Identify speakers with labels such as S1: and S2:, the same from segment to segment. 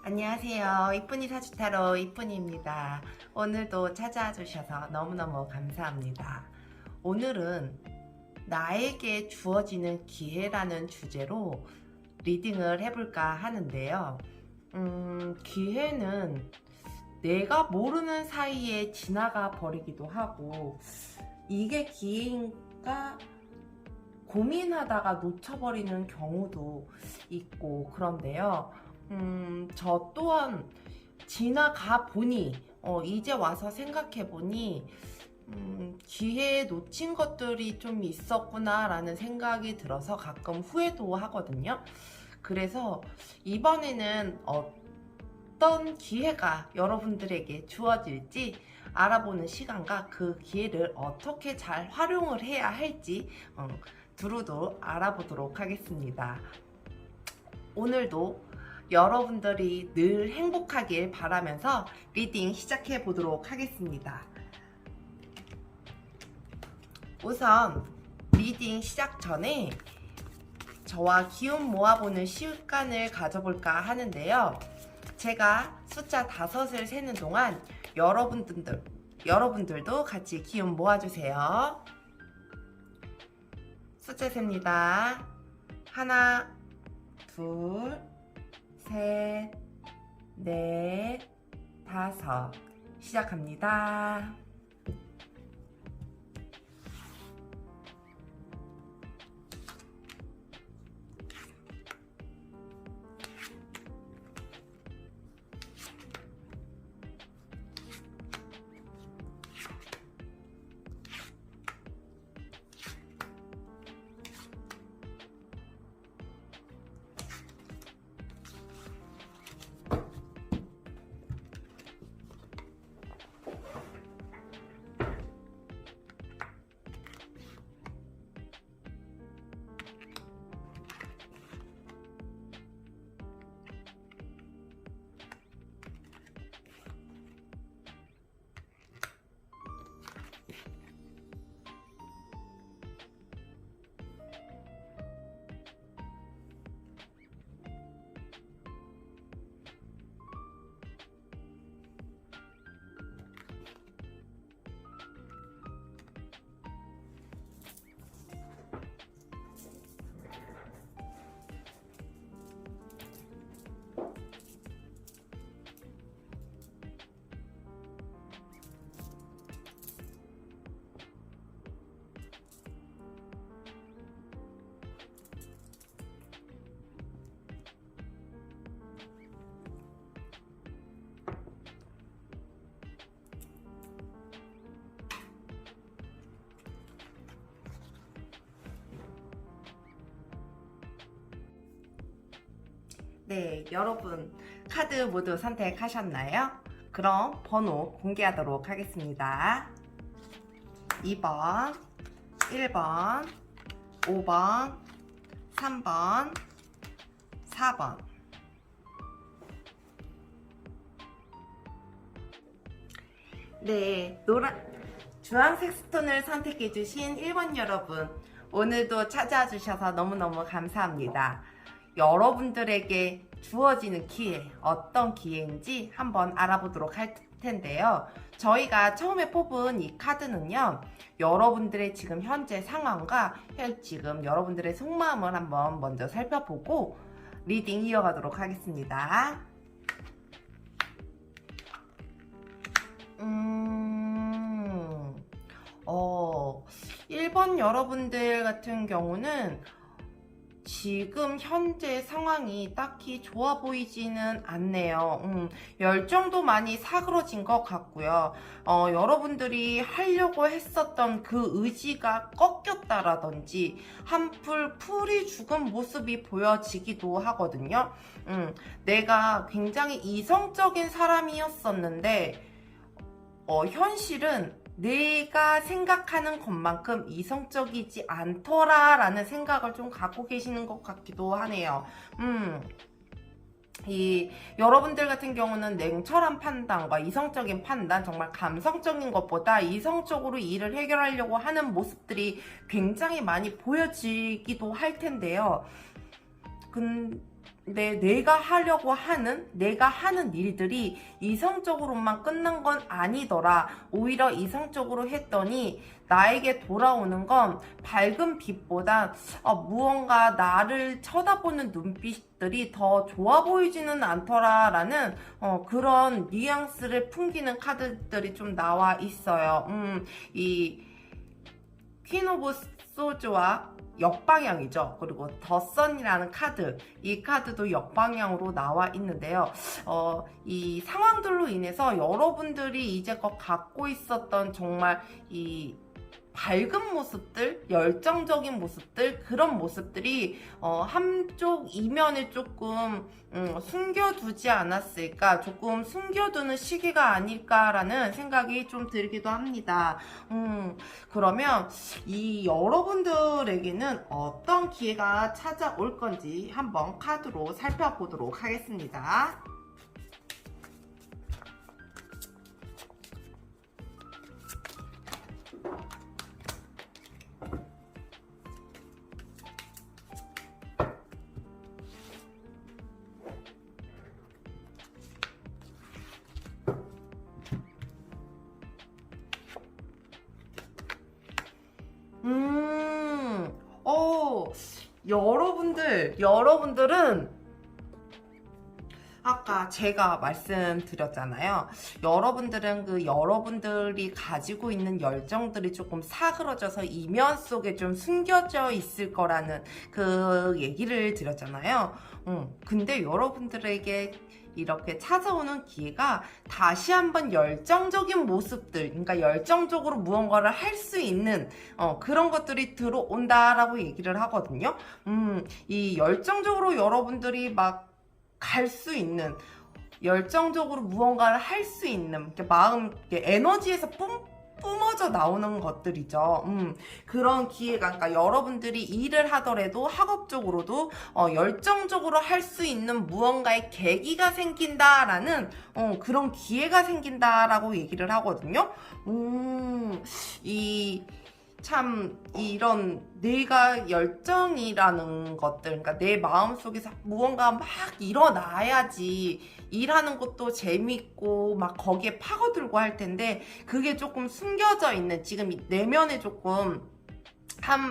S1: 안녕하세요. 이쁜이 사주타로 이쁜이입니다. 오늘도 찾아와 주셔서 너무너무 감사합니다. 오늘은 나에게 주어지는 기회라는 주제로 리딩을 해볼까 하는데요. 기회는 내가 모르는 사이에 지나가 버리기도 하고, 이게 기회인가 고민하다가 놓쳐버리는 경우도 있고 그런데요. 저 또한 지나가 보니, 이제 와서 생각해 보니, 기회에 놓친 것들이 좀 있었구나 라는 생각이 들어서 가끔 후회도 하거든요. 그래서 이번에는 어떤 기회가 여러분들에게 주어질지 알아보는 시간과 그 기회를 어떻게 잘 활용을 해야 할지 두루도 알아보도록 하겠습니다. 오늘도 여러분들이 늘 행복하길 바라면서 리딩 시작해 보도록 하겠습니다. 우선 리딩 시작 전에 저와 기운 모아보는 시간을 가져볼까 하는데요. 제가 숫자 5을 세는 동안 여러분들도 같이 기운 모아주세요. 숫자 셉니다. 하나, 둘, 셋, 넷, 5. 시작합니다. 네, 여러분 카드 모두 선택하셨나요? 그럼 번호 공개하도록 하겠습니다. 2번, 1번, 5번, 3번, 4번. 네, 주황색 스톤을 선택해주신 1번 여러분, 오늘도 찾아와 주셔서 너무너무 감사합니다. 여러분들에게 주어지는 기회, 어떤 기회인지 한번 알아보도록 할 텐데요. 저희가 처음에 뽑은 이 카드는요, 여러분들의 지금 현재 상황과 지금 여러분들의 속마음을 한번 먼저 살펴보고 리딩 이어가도록 하겠습니다. 1번 여러분들 같은 경우는 지금 현재 상황이 딱히 좋아 보이지는 않네요. 열정도 많이 사그러진 것 같고요. 여러분들이 하려고 했었던 그 의지가 꺾였다라든지 한풀 풀이 죽은 모습이 보여지기도 하거든요. 내가 굉장히 이성적인 사람이었었는데 현실은 내가 생각하는 것만큼 이성적이지 않더라라는 생각을 좀 갖고 계시는 것 같기도 하네요. 여러분들 같은 경우는 냉철한 판단과 이성적인 판단, 정말 감성적인 것보다 이성적으로 일을 해결하려고 하는 모습들이 굉장히 많이 보여지기도 할 텐데요. 내가 하려고 하는, 내가 하는 일들이 이성적으로만 끝난 건 아니더라. 오히려 이성적으로 했더니 나에게 돌아오는 건 밝은 빛보다 무언가 나를 쳐다보는 눈빛들이 더 좋아 보이지는 않더라라는 그런 뉘앙스를 풍기는 카드들이 좀 나와 있어요. 이 퀸 오브 소즈와 역방향이죠. 그리고 더 선이라는 카드, 이 카드도 역방향으로 나와 있는데요. 이 상황들로 인해서 여러분들이 이제껏 갖고 있었던 정말 이 밝은 모습들, 열정적인 모습들, 그런 모습들이 한쪽 이면에 조금 숨겨두지 않았을까, 조금 숨겨두는 시기가 아닐까라는 생각이 좀 들기도 합니다. 그러면 이 여러분들에게는 어떤 기회가 찾아올 건지 한번 카드로 살펴보도록 하겠습니다. 여러분들은 아까 제가 말씀드렸잖아요. 여러분들은 여러분들이 가지고 있는 열정들이 조금 사그러져서 이면 속에 좀 숨겨져 있을 거라는 그 얘기를 드렸잖아요. 근데 여러분들에게 이렇게 찾아오는 기회가 다시 한번 열정적인 모습들, 그러니까 열정적으로 무언가를 할 수 있는 그런 것들이 들어온다라고 얘기를 하거든요. 이 열정적으로 여러분들이 막 갈 수 있는, 열정적으로 무언가를 할 수 있는 이렇게 마음, 이렇게 에너지에서 뿜어져 나오는 것들이죠. 그런 기회가, 그러니까 여러분들이 일을 하더라도 학업적으로도 열정적으로 할 수 있는 무언가의 계기가 생긴다라는 그런 기회가 생긴다라고 얘기를 하거든요. 이런 내가 열정이라는 것들, 그러니까 내 마음속에서 무언가 막 일어나야지 일하는 것도 재밌고 막 거기에 파고들고 할 텐데, 그게 조금 숨겨져 있는, 지금 내면에 조금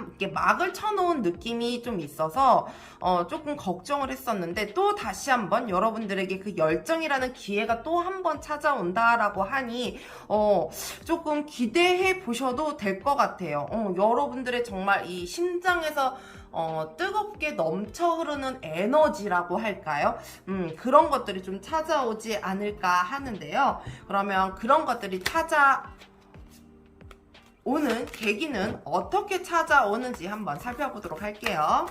S1: 이렇게 막을 쳐놓은 느낌이 좀 있어서 조금 걱정을 했었는데, 또 다시 한번 여러분들에게 그 열정이라는 기회가 또 한 번 찾아온다라고 하니 조금 기대해 보셔도 될 것 같아요. 여러분들의 정말 이 심장에서 뜨겁게 넘쳐 흐르는 에너지라고 할까요? 그런 것들이 좀 찾아오지 않을까 하는데요. 그러면 그런 것들이 오는 계기는 어떻게 찾아오는지 한번 살펴보도록 할게요.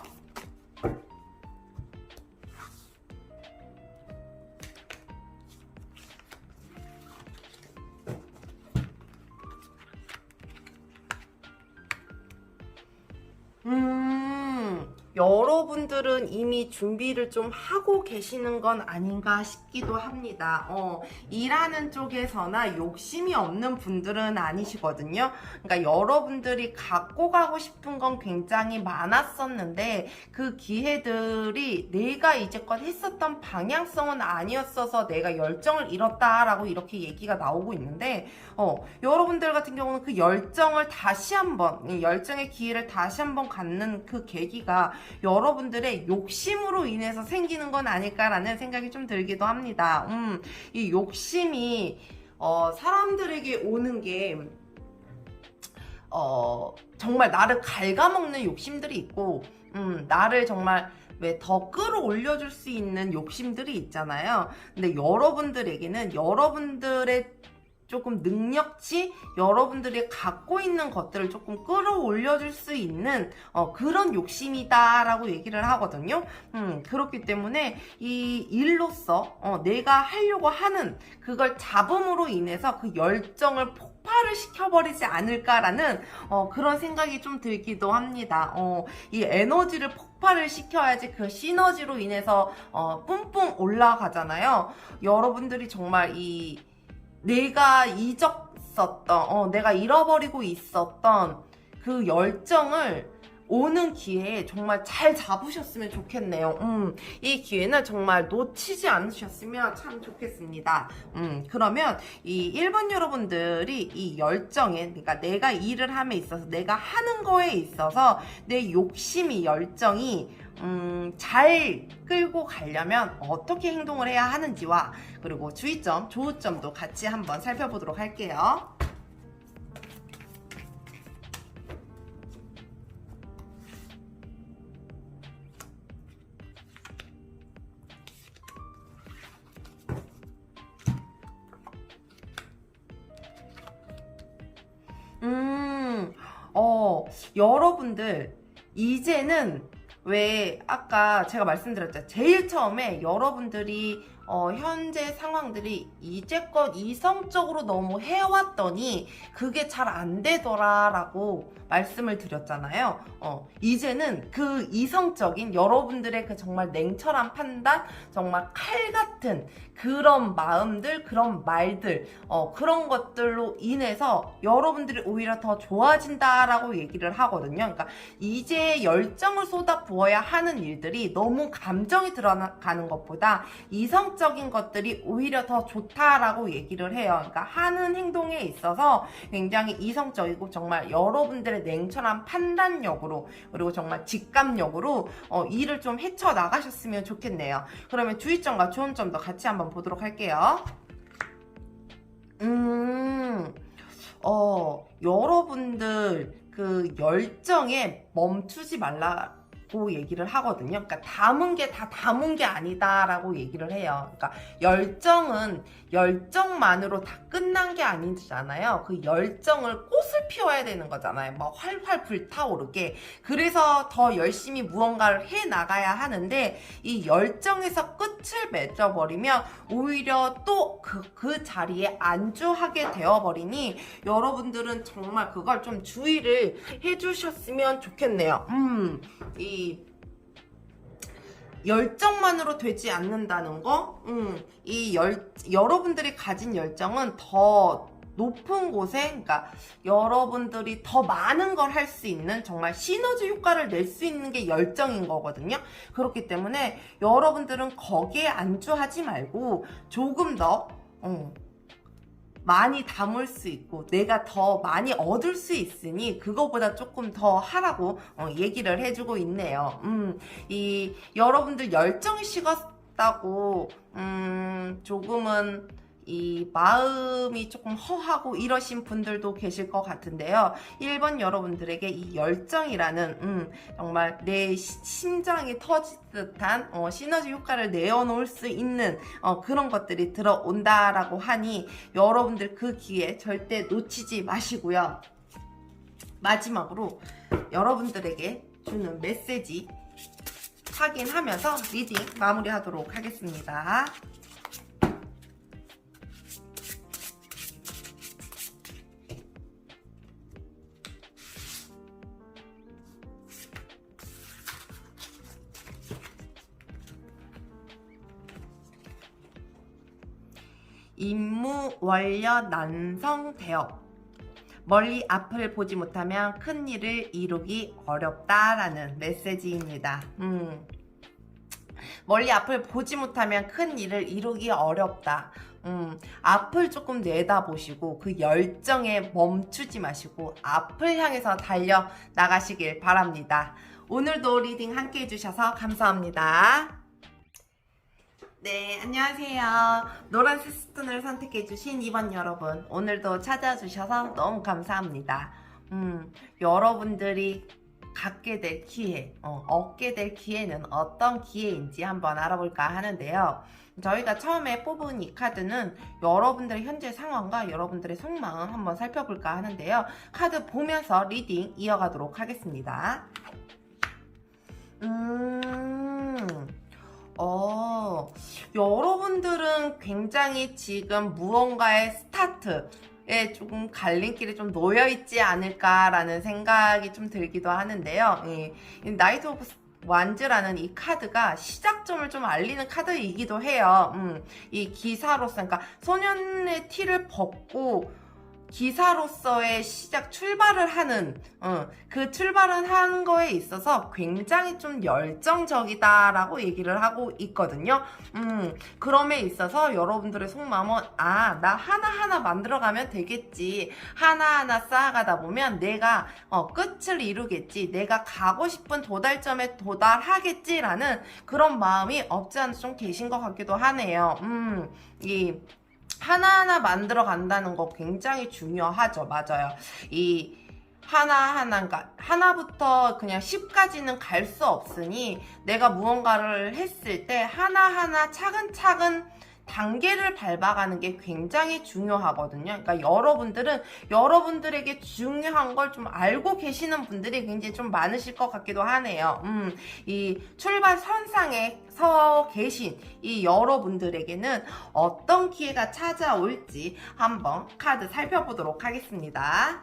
S1: 여러분들은 이미 준비를 좀 하고 계시는 건 아닌가 싶기도 합니다. 일하는 쪽에서나 욕심이 없는 분들은 아니시거든요. 그러니까 여러분들이 갖고 가고 싶은 건 굉장히 많았었는데, 그 기회들이 내가 이제껏 했었던 방향성은 아니었어서 내가 열정을 잃었다라고 이렇게 얘기가 나오고 있는데, 여러분들 같은 경우는 그 열정을 다시 한번, 열정의 기회를 다시 한번 갖는 그 계기가 여러분들의 욕심으로 인해서 생기는 건 아닐까라는 생각이 좀 들기도 합니다. 이 욕심이 사람들에게 오는 게 정말 나를 갉아먹는 욕심들이 있고, 나를 정말 왜 더 끌어올려줄 수 있는 욕심들이 있잖아요. 근데 여러분들에게는 여러분들의 조금 능력치, 여러분들이 갖고 있는 것들을 조금 끌어올려줄 수 있는 그런 욕심이다라고 얘기를 하거든요. 그렇기 때문에 이 일로서 내가 하려고 하는 그걸 잡음으로 인해서 그 열정을 폭발을 시켜버리지 않을까라는 그런 생각이 좀 들기도 합니다. 이 에너지를 폭발을 시켜야지 그 시너지로 인해서 뿜뿜 올라가잖아요. 여러분들이 정말 내가 잊었었던, 내가 잃어버리고 있었던 그 열정을 오는 기회에 정말 잘 잡으셨으면 좋겠네요. 이 기회는 정말 놓치지 않으셨으면 참 좋겠습니다. 그러면 이 1번 여러분들이 이 열정에, 그러니까 내가 일을 함에 있어서, 내가 하는 거에 있어서 내 욕심이, 열정이 잘 끌고 가려면 어떻게 행동을 해야 하는지와, 그리고 주의점, 조우점도 같이 한번 살펴보도록 할게요. 여러분들, 이제는 왜 아까 제가 말씀드렸죠. 제일 처음에 여러분들이 현재 상황들이 이제껏 이성적으로 너무 해왔더니 그게 잘 안 되더라라고 말씀을 드렸잖아요. 이제는 그 이성적인 여러분들의 그 정말 냉철한 판단, 정말 칼 같은 그런 마음들, 그런 말들, 그런 것들로 인해서 여러분들이 오히려 더 좋아진다라고 얘기를 하거든요. 그러니까 이제 열정을 쏟아 부어야 하는 일들이 너무 감정이 들어가는 것보다 이성적인 것들이 오히려 더 좋다라고 얘기를 해요. 그러니까 하는 행동에 있어서 굉장히 이성적이고 정말 여러분들의 냉철한 판단력으로, 그리고 정말 직감력으로 일을 좀 헤쳐나가셨으면 좋겠네요. 그러면 주의점과 조언점도 같이 한번 보도록 할게요. 여러분들 그 열정에 멈추지 말라고 얘기를 하거든요. 그러니까 담은 게 다 담은 게 아니다라고 얘기를 해요. 그러니까 열정은 열정만으로 다 끝난 게 아니잖아요. 그 열정을 꽃을 피워야 되는 거잖아요. 막 활활 불타오르게. 그래서 더 열심히 무언가를 해 나가야 하는데, 이 열정에서 끝을 맺어버리면 오히려 또 그 자리에 안주하게 되어버리니 여러분들은 정말 그걸 좀 주의를 해주셨으면 좋겠네요. 이 열정만으로 되지 않는다는 거, 여러분들이 가진 열정은 더 높은 곳에, 그러니까 여러분들이 더 많은 걸 할 수 있는 정말 시너지 효과를 낼 수 있는 게 열정인 거거든요. 그렇기 때문에 여러분들은 거기에 안주하지 말고 조금 더 많이 담을 수 있고 내가 더 많이 얻을 수 있으니 그거보다 조금 더 하라고 얘기를 해주고 있네요. 이 여러분들 열정이 식었다고 조금은 이 마음이 조금 허하고 이러신 분들도 계실 것 같은데요. 1번 여러분들에게 이 열정이라는 정말 내 심장이 터질 듯한 시너지 효과를 내어놓을 수 있는 그런 것들이 들어온다라고 하니 여러분들 그 기회 절대 놓치지 마시고요. 마지막으로 여러분들에게 주는 메시지 확인하면서 리딩 마무리하도록 하겠습니다. 임무 완료 난성 대업. 멀리 앞을 보지 못하면 큰 일을 이루기 어렵다라는 메시지입니다. 멀리 앞을 보지 못하면 큰 일을 이루기 어렵다. 앞을 조금 내다보시고 그 열정에 멈추지 마시고 앞을 향해서 달려 나가시길 바랍니다. 오늘도 리딩 함께 해주셔서 감사합니다. 네, 안녕하세요. 노란색 스톤을 선택해주신 2번 여러분, 오늘도 찾아주셔서 너무 감사합니다. 여러분들이 갖게 될 기회, 얻게 될 기회는 어떤 기회인지 한번 알아볼까 하는데요. 저희가 처음에 뽑은 이 카드는 여러분들의 현재 상황과 여러분들의 속마음 한번 살펴볼까 하는데요. 카드 보면서 리딩 이어가도록 하겠습니다. 여러분들은 굉장히 지금 무언가의 스타트에 조금 갈림길에 좀 놓여있지 않을까라는 생각이 좀 들기도 하는데요. 나이트 오브 완즈라는 이 카드가 시작점을 좀 알리는 카드이기도 해요. 이 기사로서, 그러니까 소년의 티를 벗고 기사로서의 출발을 하는, 그 출발을 하는 거에 있어서 굉장히 좀 열정적이다라고 얘기를 하고 있거든요. 그럼에 있어서 여러분들의 속마음은, 나 하나하나 만들어가면 되겠지. 하나하나 쌓아가다 보면 내가 끝을 이루겠지. 내가 가고 싶은 도달점에 도달하겠지라는 그런 마음이 없지 않아 좀 계신 것 같기도 하네요. 하나하나 만들어 간다는 거 굉장히 중요하죠. 맞아요. 이 하나하나가 하나부터 그냥 10까지는 갈 수 없으니 내가 무언가를 했을 때 하나하나 차근차근 단계를 밟아가는 게 굉장히 중요하거든요. 그러니까 여러분들에게 중요한 걸 좀 알고 계시는 분들이 굉장히 좀 많으실 것 같기도 하네요. 이 출발 선상에 서 계신 이 여러분들에게는 어떤 기회가 찾아올지 한번 카드 살펴보도록 하겠습니다.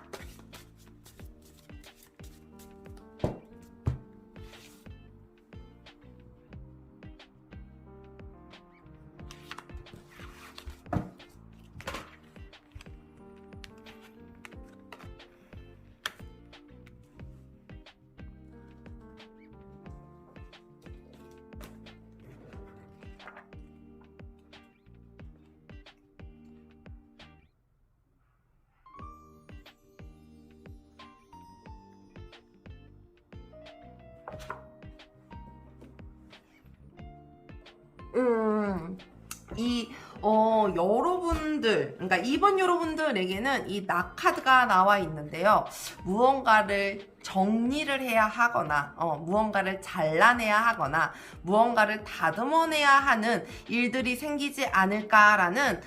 S1: 여러분들, 그러니까 이번 여러분들에게는 이 낙카드가 나와 있는데요. 무언가를 정리를 해야 하거나, 무언가를 잘라내야 하거나, 무언가를 다듬어내야 하는 일들이 생기지 않을까라는,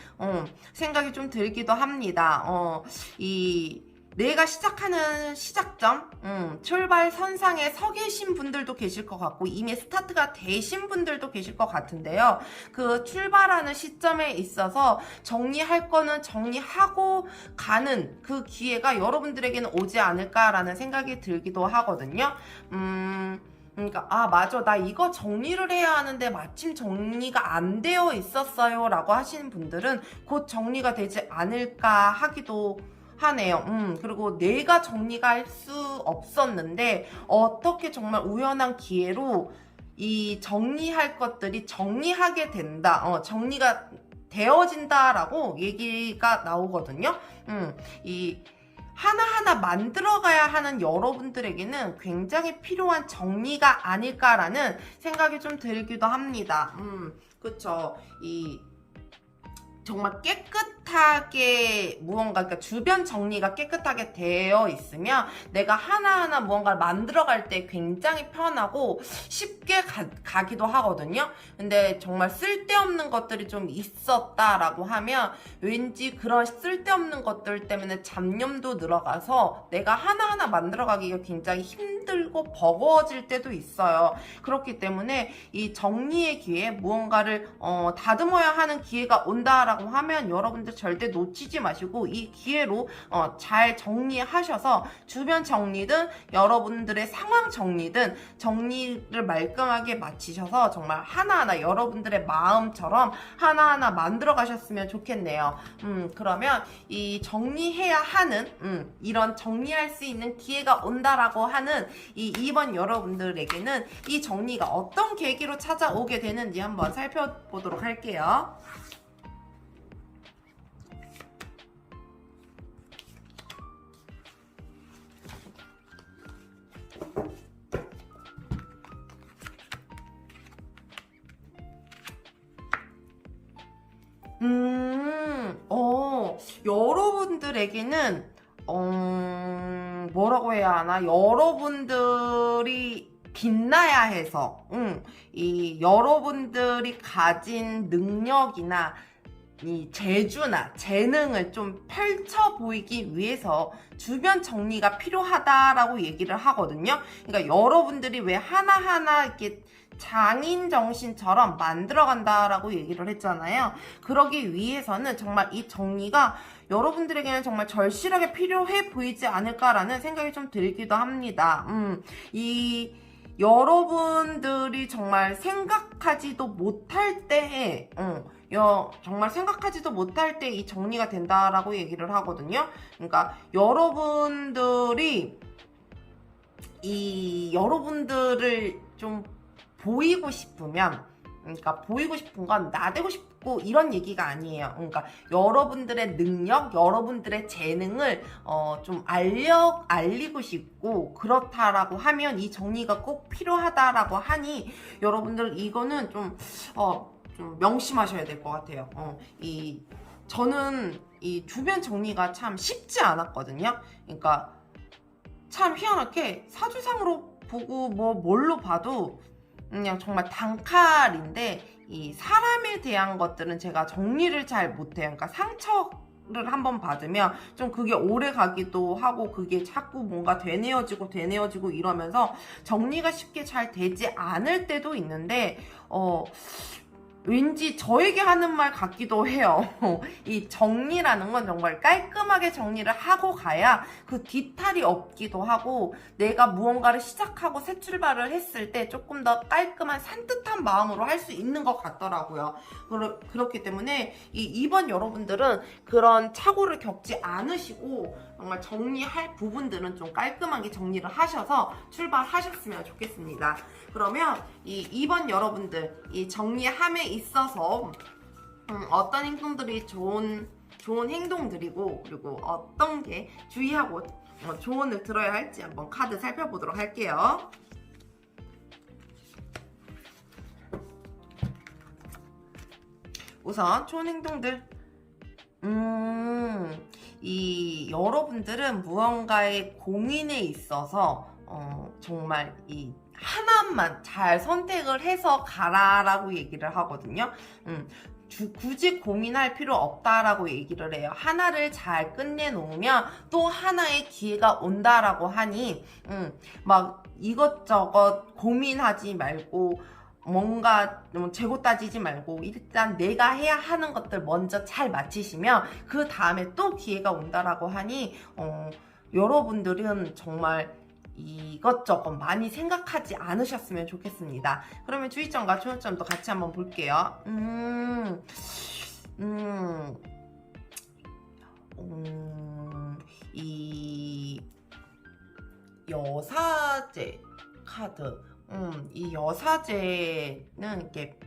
S1: 생각이 좀 들기도 합니다. 내가 시작하는 시작점, 출발 선상에 서 계신 분들도 계실 것 같고 이미 스타트가 되신 분들도 계실 것 같은데요. 그 출발하는 시점에 있어서 정리할 거는 정리하고 가는 그 기회가 여러분들에게는 오지 않을까라는 생각이 들기도 하거든요. 그러니까 맞아, 나 이거 정리를 해야 하는데 마침 정리가 안 되어 있었어요 라고 하시는 분들은 곧 정리가 되지 않을까 하기도 하네요. 그리고 내가 정리가 할 수 없었는데 어떻게 정말 우연한 기회로 이 정리할 것들이 정리하게 된다. 정리가 되어진다라고 얘기가 나오거든요. 이 하나하나 만들어가야 하는 여러분들에게는 굉장히 필요한 정리가 아닐까라는 생각이 좀 들기도 합니다. 그쵸. 정말 깨끗하게 무언가, 그러니까 주변 정리가 깨끗하게 되어 있으면 내가 하나하나 무언가를 만들어갈 때 굉장히 편하고 쉽게 가기도 하거든요. 근데 정말 쓸데없는 것들이 좀 있었다라고 하면 왠지 그런 쓸데없는 것들 때문에 잡념도 늘어가서 내가 하나하나 만들어가기가 굉장히 힘들고 버거워질 때도 있어요. 그렇기 때문에 이 정리의 기회, 무언가를 다듬어야 하는 기회가 온다라고 하면 여러분들 절대 놓치지 마시고 이 기회로 잘 정리하셔서 주변 정리든 여러분들의 상황 정리든 정리를 말끔하게 마치셔서 정말 하나하나 여러분들의 마음처럼 하나하나 만들어 가셨으면 좋겠네요. 그러면 이 정리해야 하는 이런 정리할 수 있는 기회가 온다라고 하는 이 2번 여러분들에게는 이 정리가 어떤 계기로 찾아오게 되는지 한번 살펴보도록 할게요. 여러분들에게는, 뭐라고 해야 하나? 여러분들이 빛나야 해서, 이 여러분들이 가진 능력이나 이 재주나 재능을 좀 펼쳐 보이기 위해서 주변 정리가 필요하다라고 얘기를 하거든요. 그러니까 여러분들이 왜 하나하나 이렇게 장인 정신처럼 만들어간다라고 얘기를 했잖아요. 그러기 위해서는 정말 이 정리가 여러분들에게는 정말 절실하게 필요해 보이지 않을까라는 생각이 좀 들기도 합니다. 이 여러분들이 정말 생각하지도 못할 때에 정말 생각하지도 못할 때 이 정리가 된다라고 얘기를 하거든요. 그러니까 여러분들을 좀 보이고 싶으면, 그러니까 보이고 싶은 건 나대고 싶고 이런 얘기가 아니에요. 그러니까 여러분들의 능력, 여러분들의 재능을 좀 알리고 싶고 그렇다라고 하면 이 정리가 꼭 필요하다라고 하니 여러분들 이거는 좀 명심하셔야 될 것 같아요. 저는 이 주변 정리가 참 쉽지 않았거든요. 그러니까 참 희한하게 사주상으로 보고 뭘로 봐도 그냥 정말 단칼인데 이 사람에 대한 것들은 제가 정리를 잘 못해요. 그러니까 상처를 한번 받으면 좀 그게 오래 가기도 하고 그게 자꾸 뭔가 되뇌어지고 이러면서 정리가 쉽게 잘 되지 않을 때도 있는데 왠지 저에게 하는 말 같기도 해요. 이 정리라는 건 정말 깔끔하게 정리를 하고 가야 그 뒤탈이 없기도 하고 내가 무언가를 시작하고 새 출발을 했을 때 조금 더 깔끔한 산뜻한 마음으로 할 수 있는 것 같더라고요. 그렇기 때문에 이번 여러분들은 그런 착오를 겪지 않으시고 정말 정리할 부분들은 좀 깔끔하게 정리를 하셔서 출발하셨으면 좋겠습니다. 그러면 이번 여러분들 이 정리함에 있어서 어떤 행동들이 좋은 행동들이고 그리고 어떤 게 주의하고 조언을 들어야 할지 한번 카드 살펴보도록 할게요. 우선 좋은 행동들. 이 여러분들은 무언가의 고민에 있어서 정말 이 하나만 잘 선택을 해서 가라라고 얘기를 하거든요. 굳이 고민할 필요 없다라고 얘기를 해요. 하나를 잘 끝내놓으면 또 하나의 기회가 온다라고 하니 막 이것저것 고민하지 말고 뭔가 재고 따지지 말고 일단 내가 해야 하는 것들 먼저 잘 마치시면 그 다음에 또 기회가 온다라고 하니 여러분들은 정말 이것저것 많이 생각하지 않으셨으면 좋겠습니다. 그러면 주의점과 조언점도 같이 한번 볼게요. 이 여사제 카드. 이 여사제는 이렇게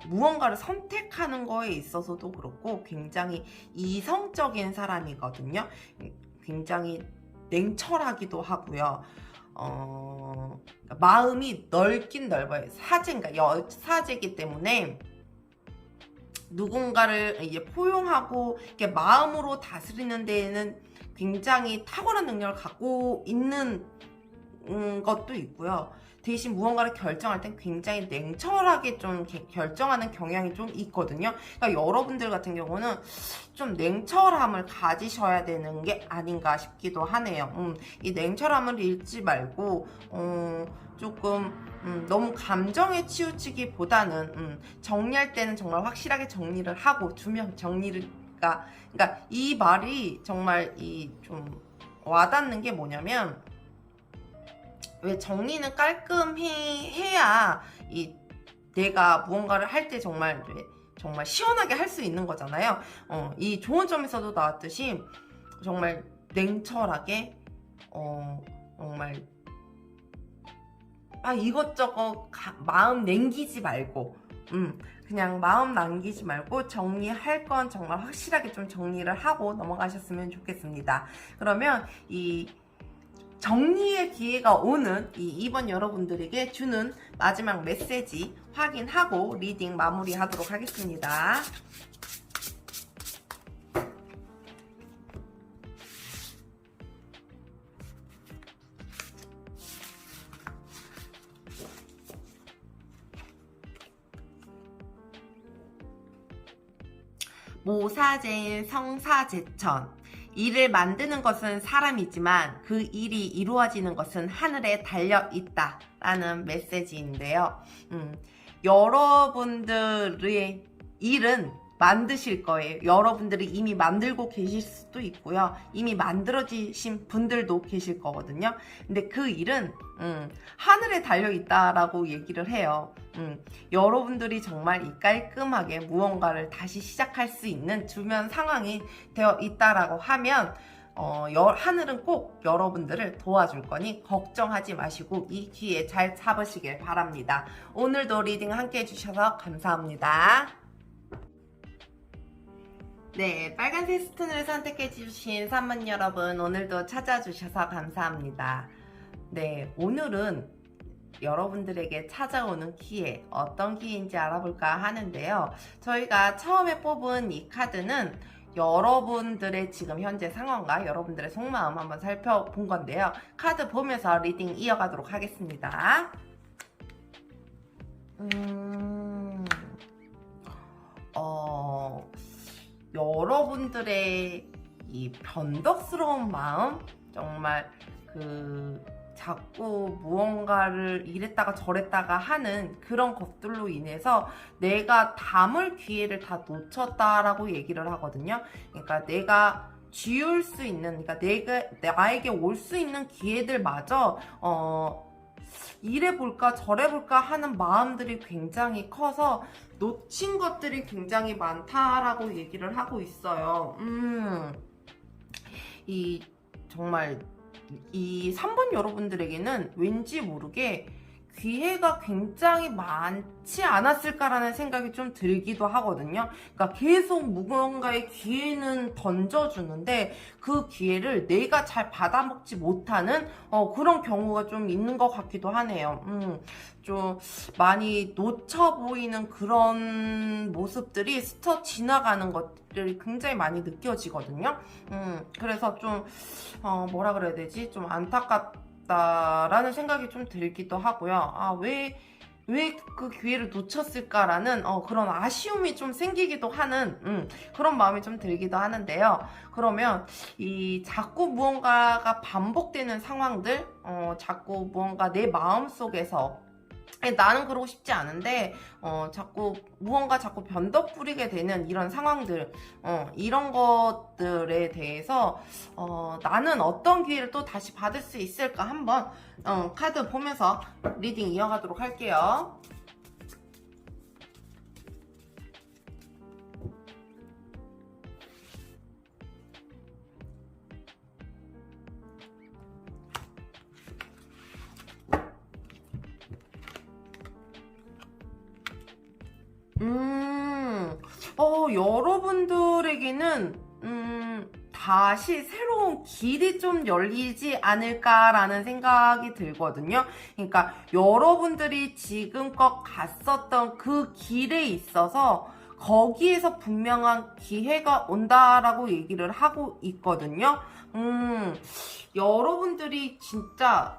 S1: 무언가를 선택하는 거에 있어서도 그렇고 굉장히 이성적인 사람이거든요. 굉장히 냉철하기도 하고요. 마음이 넓긴 넓어요. 그러니까 여사제이기 때문에 누군가를 이제 포용하고 이렇게 마음으로 다스리는 데에는 굉장히 탁월한 능력을 갖고 있는 것도 있고요. 대신 무언가를 결정할 땐 굉장히 냉철하게 좀 결정하는 경향이 좀 있거든요. 그러니까 여러분들 같은 경우는 좀 냉철함을 가지셔야 되는 게 아닌가 싶기도 하네요. 이 냉철함을 잃지 말고 조금 너무 감정에 치우치기보다는 정리할 때는 정말 확실하게 정리를 하고 정리를 그러니까 이 말이 정말 좀 와닿는 게 뭐냐면 왜 정리는 깔끔히 해야 내가 무언가를 할 때 정말 시원하게 할 수 있는 거잖아요. 이 좋은 점에서도 나왔듯이 정말 냉철하게 정말 이것저것 마음 남기지 말고 그냥 마음 남기지 말고 정리할 건 정말 확실하게 좀 정리를 하고 넘어가셨으면 좋겠습니다. 그러면 이 정리의 기회가 오는 이번 여러분들에게 주는 마지막 메시지 확인하고 리딩 마무리하도록 하겠습니다. 모사제인 성사제천. 일을 만드는 것은 사람이지만 그 일이 이루어지는 것은 하늘에 달려 있다 라는 메시지인데요. 여러분들의 일은 만드실 거예요. 여러분들이 이미 만들고 계실 수도 있고요. 이미 만들어지신 분들도 계실 거거든요. 근데 그 일은 하늘에 달려 있다라고 얘기를 해요. 여러분들이 정말 이 깔끔하게 무언가를 다시 시작할 수 있는 주변 상황이 되어 있다라고 하면 하늘은 꼭 여러분들을 도와줄 거니 걱정하지 마시고 이 기회 잘 잡으시길 바랍니다. 오늘도 리딩 함께 해주셔서 감사합니다. 네, 빨간색 스톤을 선택해주신 3번 여러분, 오늘도 찾아주셔서 감사합니다. 네, 오늘은 여러분들에게 찾아오는 기회, 어떤 기회인지 알아볼까 하는데요. 저희가 처음에 뽑은 이 카드는 여러분들의 지금 현재 상황과 여러분들의 속마음 한번 살펴본 건데요. 카드 보면서 리딩 이어가도록 하겠습니다. 여러분들의 이 변덕스러운 마음, 정말 자꾸 무언가를 이랬다가 저랬다가 하는 그런 것들로 인해서 내가 담을 기회를 다 놓쳤다라고 얘기를 하거든요. 그러니까 내가 쥐울 수 있는, 그러니까 나에게 올 수 있는 기회들마저 이래볼까 저래볼까 하는 마음들이 굉장히 커서 놓친 것들이 굉장히 많다라고 얘기를 하고 있어요. 정말 이 3번 여러분들에게는 왠지 모르게 기회가 굉장히 많지 않았을까라는 생각이 좀 들기도 하거든요. 그러니까 계속 무언가의 기회는 던져주는데 그 기회를 내가 잘 받아먹지 못하는 그런 경우가 좀 있는 것 같기도 하네요. 좀 많이 놓쳐 보이는 그런 모습들이 스쳐 지나가는 것들이 굉장히 많이 느껴지거든요. 그래서 좀 뭐라 그래야 되지? 좀 안타깝다라는 생각이 좀 들기도 하고요. 왜 그 기회를 놓쳤을까라는 그런 아쉬움이 좀 생기기도 하는 그런 마음이 좀 들기도 하는데요. 그러면 이 자꾸 무언가가 반복되는 상황들, 자꾸 무언가 내 마음속에서 나는 그러고 싶지 않은데 자꾸 변덕 부리게 되는 이런 상황들, 이런 것들에 대해서 나는 어떤 기회를 또 다시 받을 수 있을까 한번 카드 보면서 리딩 이어가도록 할게요. 여러분들에게는 다시 새로운 길이 좀 열리지 않을까라는 생각이 들거든요. 그러니까 여러분들이 지금껏 갔었던 그 길에 있어서 거기에서 분명한 기회가 온다라고 얘기를 하고 있거든요. 여러분들이 진짜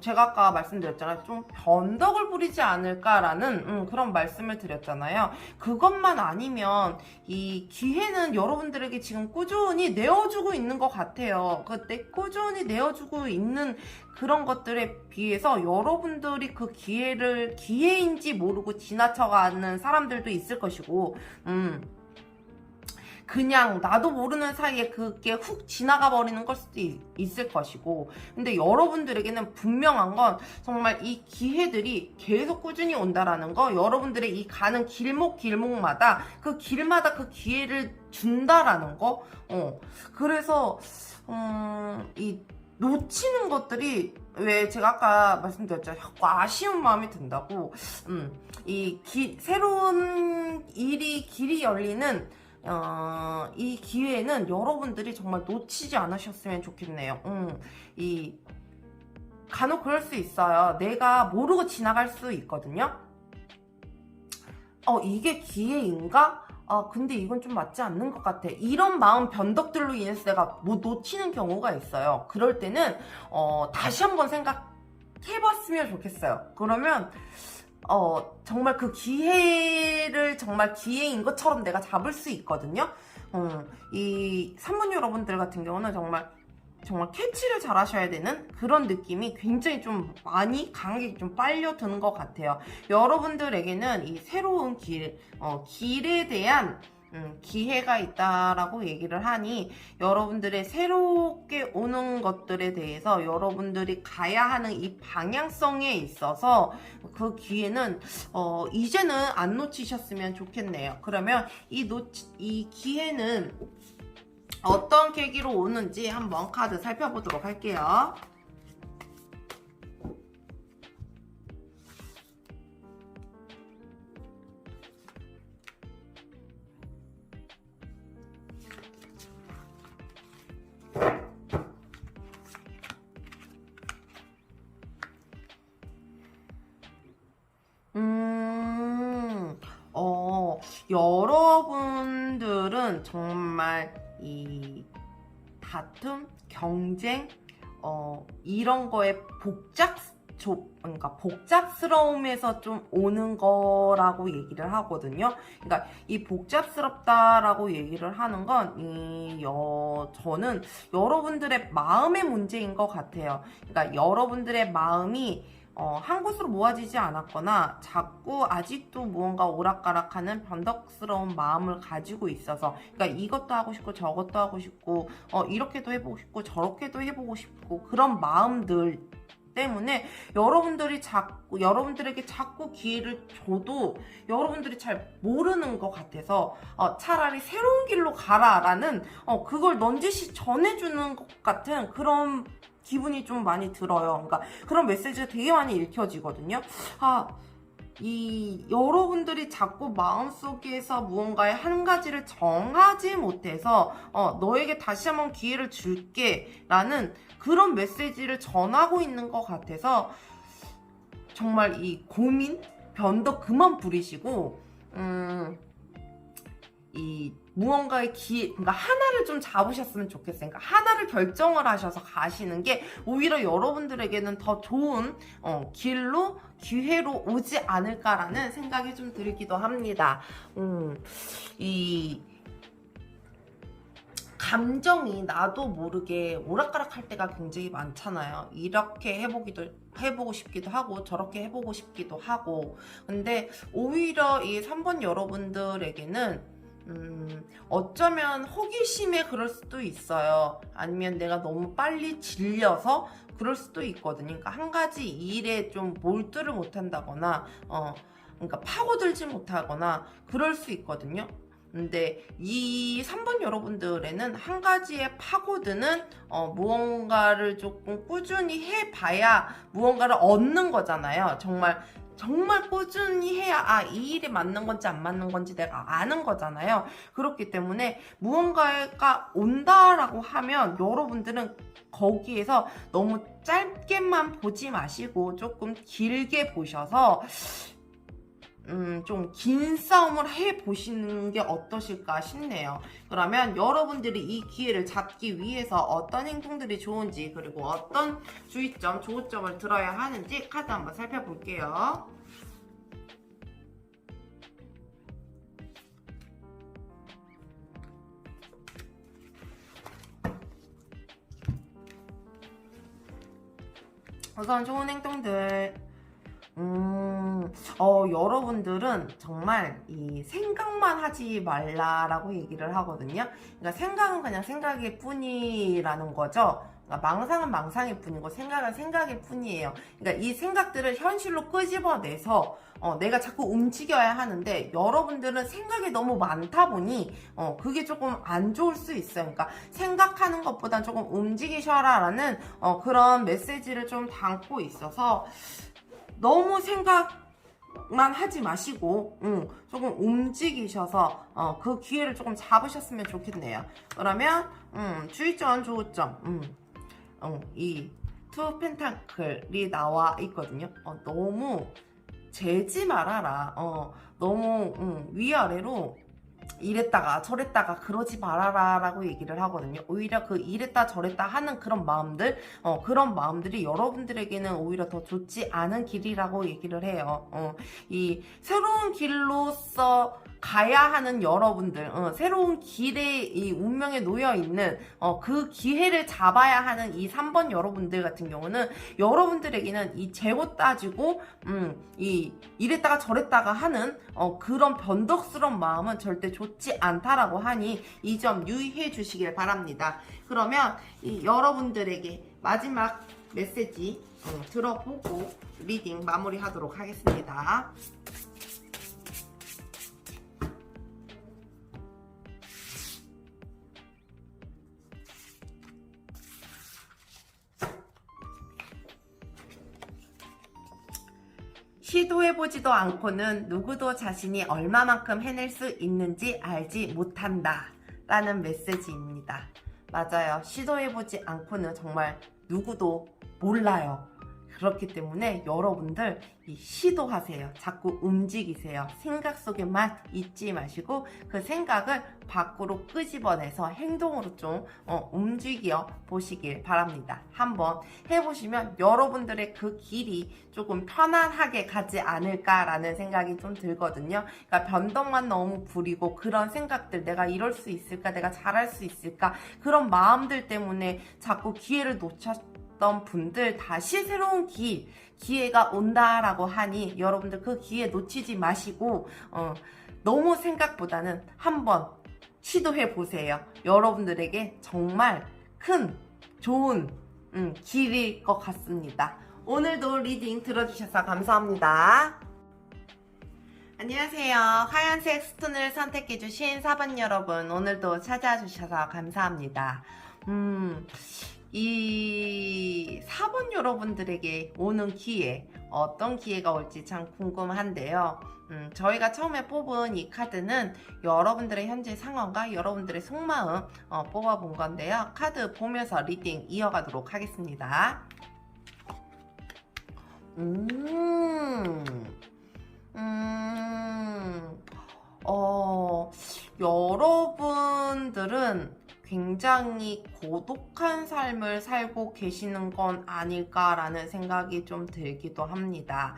S1: 제가 아까 말씀드렸잖아요. 좀 변덕을 부리지 않을까라는 그런 말씀을 드렸잖아요. 그것만 아니면 이 기회는 여러분들에게 지금 꾸준히 내어주고 있는 것 같아요. 그때 꾸준히 내어주고 있는 그런 것들에 비해서 여러분들이 그 기회를 기회인지 모르고 지나쳐가는 사람들도 있을 것이고 그냥 나도 모르는 사이에 그게 훅 지나가 버리는 걸 수도 있을 것이고, 근데 여러분들에게는 분명한 건 정말 이 기회들이 계속 꾸준히 온다라는 거, 여러분들의 이 가는 길목마다 그 길마다 그 기회를 준다라는 거. 그래서 이 놓치는 것들이, 왜 제가 아까 말씀드렸죠, 자꾸 아쉬운 마음이 든다고. 새로운 길이 열리는 이 기회는 여러분들이 정말 놓치지 않으셨으면 좋겠네요. 간혹 그럴 수 있어요. 내가 모르고 지나갈 수 있거든요. 이게 기회인가? 근데 이건 좀 맞지 않는 것 같아. 이런 마음 변덕들로 인해서 내가 놓치는 경우가 있어요. 그럴 때는 다시 한번 생각해봤으면 좋겠어요. 그러면 정말 그 기회를 정말 기회인 것처럼 내가 잡을 수 있거든요. 이 3번 여러분들 같은 경우는 정말 캐치를 잘 하셔야 되는 그런 느낌이 굉장히 좀 많이 강하게 좀 빨려드는 것 같아요. 여러분들에게는 이 새로운 길에 대한 기회가 있다라고 얘기를 하니 여러분들의 새롭게 오는 것들에 대해서 여러분들이 가야 하는 이 방향성에 있어서 그 기회는 이제는 안 놓치셨으면 좋겠네요. 그러면 이 기회는 어떤 계기로 오는지 한번 카드 살펴보도록 할게요. 여러분들은 정말 이 다툼, 경쟁, 이런 거에 그러니까 복잡스러움에서 좀 오는 거라고 얘기를 하거든요. 그러니까 이 복잡스럽다라고 얘기를 하는 건 저는 여러분들의 마음의 문제인 것 같아요. 그러니까 여러분들의 마음이 한 곳으로 모아지지 않았거나 자꾸 아직도 무언가 오락가락하는 변덕스러운 마음을 가지고 있어서, 그러니까 이것도 하고 싶고 저것도 하고 싶고 이렇게도 해보고 싶고 저렇게도 해보고 싶고 그런 마음들 때문에 여러분들에게 자꾸 기회를 줘도 여러분들이 잘 모르는 것 같아서 차라리 새로운 길로 가라라는 그걸 넌지시 전해주는 것 같은 그런 기분이 좀 많이 들어요. 그러니까 그런 메시지가 되게 많이 읽혀지거든요. 여러분들이 자꾸 마음속에서 무언가의 한 가지를 정하지 못해서 너에게 다시 한번 기회를 줄게 라는 그런 메시지를 전하고 있는 것 같아서 정말 이 고민, 변덕 그만 부리시고 이 무언가의 그러니까 하나를 좀 잡으셨으면 좋겠어요. 그러니까 하나를 결정을 하셔서 가시는 게 오히려 여러분들에게는 더 좋은 길로, 기회로 오지 않을까라는 생각이 좀 들기도 합니다. 이 감정이 나도 모르게 오락가락할 때가 굉장히 많잖아요. 이렇게 해보고 싶기도 하고 저렇게 해보고 싶기도 하고. 근데 오히려 이 3번 여러분들에게는 어쩌면 호기심에 그럴 수도 있어요. 아니면 내가 너무 빨리 질려서 그럴 수도 있거든요. 그러니까 한 가지 일에 좀 몰두를 못한다거나 그러니까 파고들지 못하거나 그럴 수 있거든요. 근데 이 3번 여러분들에는 한 가지에 파고드는 무언가를 조금 꾸준히 해봐야 무언가를 얻는 거잖아요. 정말 꾸준히 해야 이 일이 맞는 건지 안 맞는 건지 내가 아는 거잖아요. 그렇기 때문에 무언가가 온다라고 하면 여러분들은 거기에서 너무 짧게만 보지 마시고 조금 길게 보셔서 좀 긴 싸움을 해보시는 게 어떠실까 싶네요. 그러면 여러분들이 이 기회를 잡기 위해서 어떤 행동들이 좋은지, 그리고 어떤 주의점, 조점을 들어야 하는지 카드 한번 살펴볼게요. 우선 좋은 행동들. 여러분들은 정말 이 생각만 하지 말라라고 얘기를 하거든요. 그러니까 생각은 그냥 생각일 뿐이라는 거죠. 그러니까 망상은 망상일 뿐이고 생각은 생각일 뿐이에요. 그러니까 이 생각들을 현실로 끄집어내서 내가 자꾸 움직여야 하는데 여러분들은 생각이 너무 많다 보니 그게 조금 안 좋을 수 있어요. 그러니까 생각하는 것보단 조금 움직이셔라라는 그런 메시지를 좀 담고 있어서 너무 생각만 하지 마시고 조금 움직이셔서 그 기회를 조금 잡으셨으면 좋겠네요. 그러면 주의점, 조점. 이 투 펜타클이 나와 있거든요. 너무 재지 말아라. 너무 위아래로 이랬다가 저랬다가 그러지 말아라 라고 얘기를 하거든요. 오히려 그 이랬다 저랬다 하는 그런 마음들, 그런 마음들이 여러분들에게는 오히려 더 좋지 않은 길이라고 얘기를 해요. 이 새로운 길로서 가야 하는 여러분들, 새로운 길에 이 운명에 놓여 있는 그 기회를 잡아야 하는 이 3번 여러분들 같은 경우는 여러분들에게는 이 재고 따지고 이랬다가 저랬다가 하는 그런 변덕스러운 마음은 절대 좋지 좋지 않다라고 하니 이 점 유의해 주시길 바랍니다. 그러면 여러분들에게 마지막 메시지 들어보고 리딩 마무리하도록 하겠습니다. 시도해보지도 않고는 누구도 자신이 얼마만큼 해낼 수 있는지 알지 못한다 라는 메시지입니다. 맞아요. 시도해보지 않고는 정말 누구도 몰라요. 그렇기 때문에 여러분들 시도하세요. 자꾸 움직이세요. 생각 속에만 있지 마시고 그 생각을 밖으로 끄집어내서 행동으로 좀 움직여 보시길 바랍니다. 한번 해보시면 여러분들의 그 길이 조금 편안하게 가지 않을까라는 생각이 좀 들거든요. 그러니까 변덕만 너무 부리고 그런 생각들, 내가 이럴 수 있을까, 내가 잘할 수 있을까, 그런 마음들 때문에 자꾸 기회를 놓쳤던 분들, 다시 새로운 기회가 온다라고 하니 여러분들 그 기회 놓치지 마시고 너무 생각보다는 한번 시도해 보세요. 여러분들에게 정말 큰 좋은 길일 것 같습니다. 오늘도 리딩 들어주셔서 감사합니다. 안녕하세요. 하얀색 스톤을 선택해주신 4번 여러분, 오늘도 찾아주셔서 감사합니다. 이 4번 여러분들에게 오는 기회, 어떤 기회가 올지 참 궁금한데요. 저희가 처음에 뽑은 이 카드는 여러분들의 현재 상황과 여러분들의 속마음 뽑아본 건데요. 카드 보면서 리딩 이어가도록 하겠습니다. 여러분들은 굉장히 고독한 삶을 살고 계시는 건 아닐까라는 생각이 좀 들기도 합니다.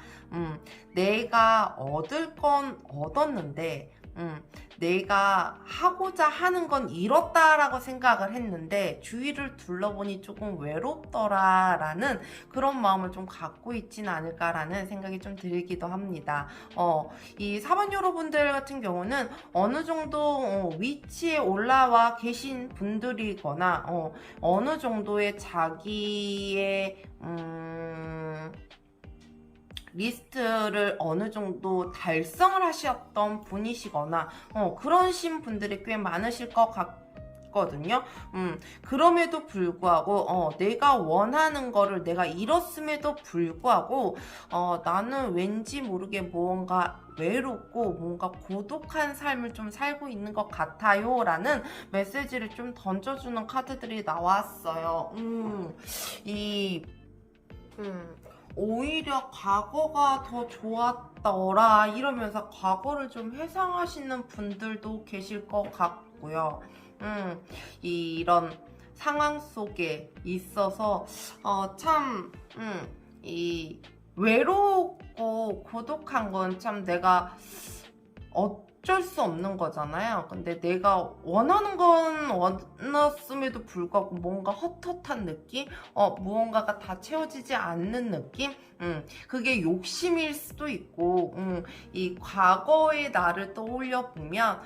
S1: 내가 얻을 건 얻었는데 내가 하고자 하는 건 이뤘다라고 생각을 했는데 주위를 둘러보니 조금 외롭더라라는 그런 마음을 좀 갖고 있지는 않을까라는 생각이 좀 들기도 합니다. 이 4번 여러분들 같은 경우는 어느 정도 위치에 올라와 계신 분들이거나 어느 정도의 자기의 리스트를 어느 정도 달성을 하셨던 분이시거나 그런 분들이 꽤 많으실 것 같거든요. 그럼에도 불구하고 내가 원하는 거를 내가 이뤘음에도 불구하고 나는 왠지 모르게 무언가 외롭고 뭔가 고독한 삶을 좀 살고 있는 것 같아요 라는 메시지를 좀 던져주는 카드들이 나왔어요. 오히려 과거가 더 좋았더라 이러면서 과거를 좀 회상하시는 분들도 계실 것 같고요. 이런 상황 속에 있어서 참 이 외롭고 고독한 건 참 내가 어쩔 수 없는 거잖아요. 근데 내가 원하는 건 원했음에도 불구하고 뭔가 헛헛한 느낌? 무언가가 다 채워지지 않는 느낌? 그게 욕심일 수도 있고, 이 과거의 나를 떠올려 보면,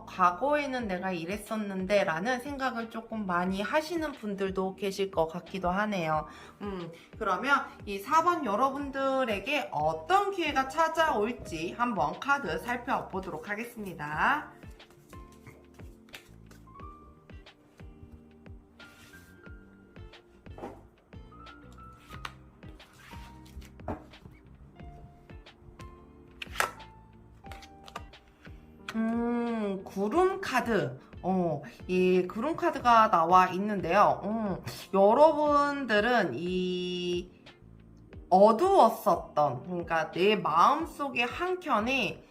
S1: 과거에는 내가 이랬었는데 라는 생각을 조금 많이 하시는 분들도 계실 것 같기도 하네요. 그러면 이 4번 여러분들에게 어떤 기회가 찾아올지 한번 카드 살펴보도록 하겠습니다. 구름 카드. 이 구름 카드가 나와 있는데요. 여러분들은 이 어두웠었던, 그러니까 내 마음속에 한켠에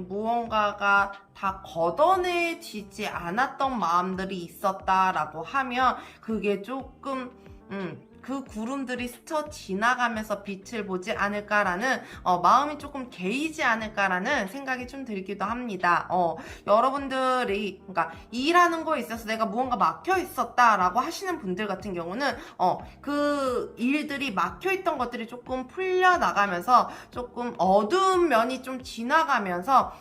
S1: 무언가가 다 걷어내지지 않았던 마음들이 있었다라고 하면 그게 조금 그 구름들이 스쳐 지나가면서 빛을 보지 않을까라는 마음이 조금 개이지 않을까라는 생각이 좀 들기도 합니다. 여러분들이 그러니까 일하는 거에 있어서 내가 무언가 막혀 있었다라고 하시는 분들 같은 경우는 그 일들이 막혀 있던 것들이 조금 풀려 나가면서 조금 어두운 면이 좀 지나가면서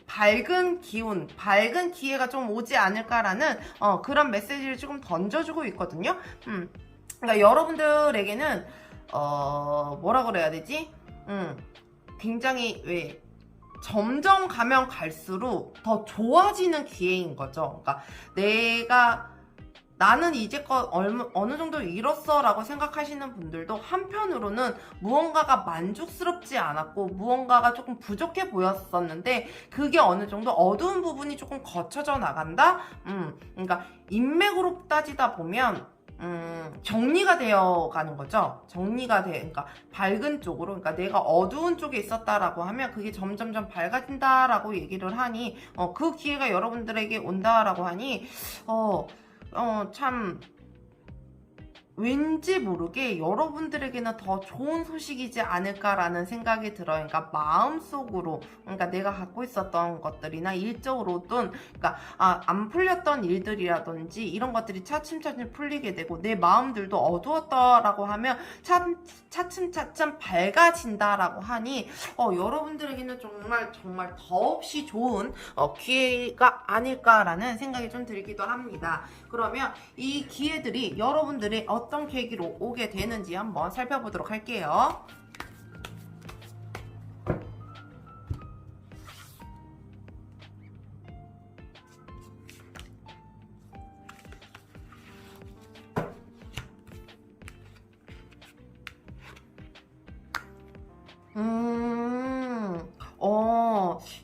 S1: 밝은 기운, 밝은 기회가 좀 오지 않을까라는 그런 메시지를 조금 던져주고 있거든요. 그러니까 여러분들에게는 뭐라 그래야 되지? 굉장히 왜 점점 가면 갈수록 더 좋아지는 기회인 거죠. 그러니까 나는 이제껏 어느 정도 이뤘어 라고 생각하시는 분들도 한편으로는 무언가가 만족스럽지 않았고 무언가가 조금 부족해 보였었는데 그게 어느 정도 어두운 부분이 조금 거쳐져 나간다? 그러니까 인맥으로 따지다 보면 정리가 되어 가는 거죠. 그러니까 밝은 쪽으로, 그러니까 내가 어두운 쪽에 있었다라고 하면 그게 점점점 밝아진다라고 얘기를 하니, 그 기회가 여러분들에게 온다라고 하니, 참, 왠지 모르게 여러분들에게는 더 좋은 소식이지 않을까라는 생각이 들어요. 그러니까 마음속으로, 그러니까 내가 갖고 있었던 것들이나 일적으로든, 그러니까 안 풀렸던 일들이라든지 이런 것들이 차츰차츰 풀리게 되고 내 마음들도 어두웠다라고 하면 차츰차츰 밝아진다라고 하니 여러분들에게는 정말 더없이 좋은 기회가 아닐까라는 생각이 좀 들기도 합니다. 그러면 이 기회들이 여러분들의 어떤 계기로 오게 되는지 한번 살펴보도록 할게요.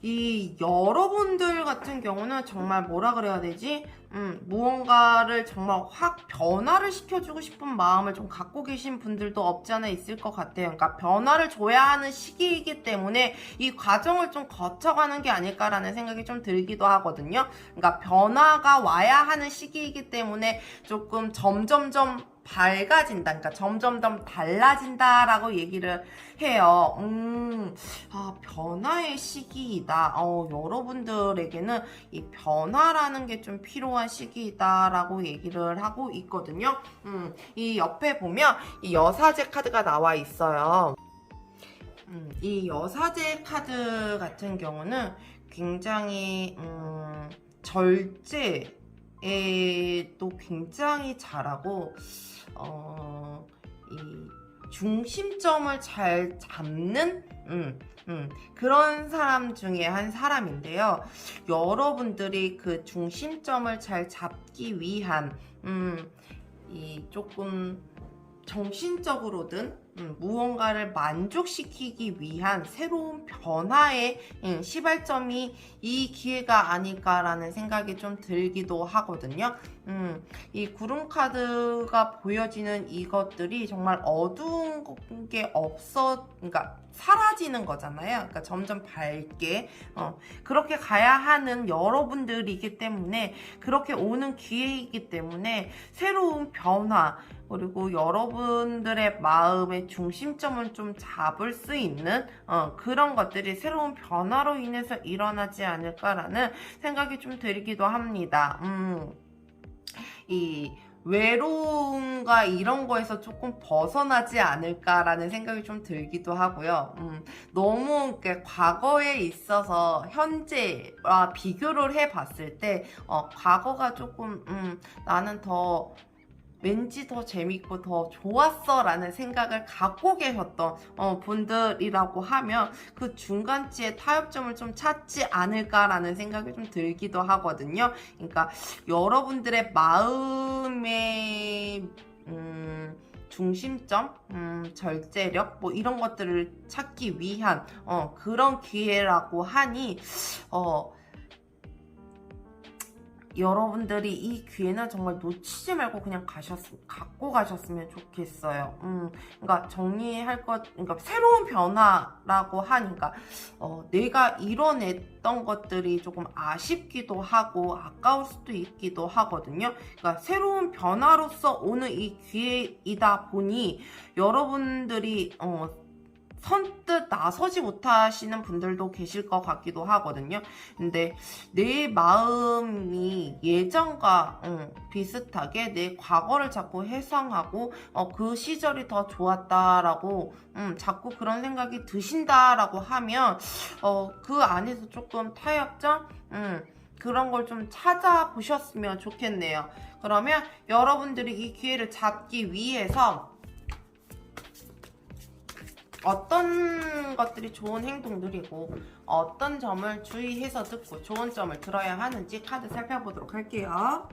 S1: 이 여러분들 같은 경우는 정말 뭐라 그래야 되지? 무언가를 정말 확 변화를 시켜주고 싶은 마음을 좀 갖고 계신 분들도 없지 않아 있을 것 같아요. 그러니까 변화를 줘야 하는 시기이기 때문에 이 과정을 좀 거쳐가는 게 아닐까라는 생각이 좀 들기도 하거든요. 그러니까 변화가 와야 하는 시기이기 때문에 조금 점점점 밝아진다. 그러니까 점점점 달라진다라고 얘기를 해요. 변화의 시기이다. 여러분들에게는 이 변화라는 게 좀 필요한 시기이다라고 얘기를 하고 있거든요. 이 옆에 보면 이 여사제 카드가 나와 있어요. 이 여사제 카드 같은 경우는 굉장히 절제에도 굉장히 잘하고 이 중심점을 잘 잡는 그런 사람 중에 한 사람인데요. 여러분들이 그 중심점을 잘 잡기 위한 이 조금 정신적으로든 무언가를 만족시키기 위한 새로운 변화의 시발점이 이 기회가 아닐까라는 생각이 좀 들기도 하거든요. 이 구름 카드가 보여지는 이것들이 정말 어두운 게 그러니까 사라지는 거잖아요. 그러니까 점점 밝게 그렇게 가야 하는 여러분들이기 때문에 그렇게 오는 기회이기 때문에 새로운 변화 그리고 여러분들의 마음의 중심점을 좀 잡을 수 있는 그런 것들이 새로운 변화로 인해서 일어나지 않을까라는 생각이 좀 들기도 합니다. 이 외로움과 이런 거에서 조금 벗어나지 않을까라는 생각이 좀 들기도 하고요. 너무 과거에 있어서 현재와 비교를 해봤을 때 과거가 조금 나는 왠지 더 재밌고 더 좋았어 라는 생각을 갖고 계셨던 분들이라고 하면 그 중간치의 타협점을 좀 찾지 않을까라는 생각이 좀 들기도 하거든요. 그러니까 여러분들의 마음의 중심점, 절제력 뭐 이런 것들을 찾기 위한 그런 기회라고 하니 여러분들이 이 기회는 정말 놓치지 말고 그냥 갖고 가셨으면 좋겠어요. 그러니까 정리할 것, 그러니까 새로운 변화라고 하니까, 내가 이뤄냈던 것들이 조금 아쉽기도 하고, 아까울 수도 있기도 하거든요. 그러니까 새로운 변화로서 오는 이 기회이다 보니, 여러분들이, 선뜻 나서지 못하시는 분들도 계실 것 같기도 하거든요. 근데 내 마음이 예전과 비슷하게 내 과거를 자꾸 회상하고 그 시절이 더 좋았다라고 자꾸 그런 생각이 드신다라고 하면 그 안에서 조금 타협점 그런 걸 좀 찾아보셨으면 좋겠네요. 그러면 여러분들이 이 기회를 잡기 위해서 어떤 것들이 좋은 행동들이고 어떤 점을 주의해서 듣고 좋은 점을 들어야 하는지 카드 살펴보도록 할게요.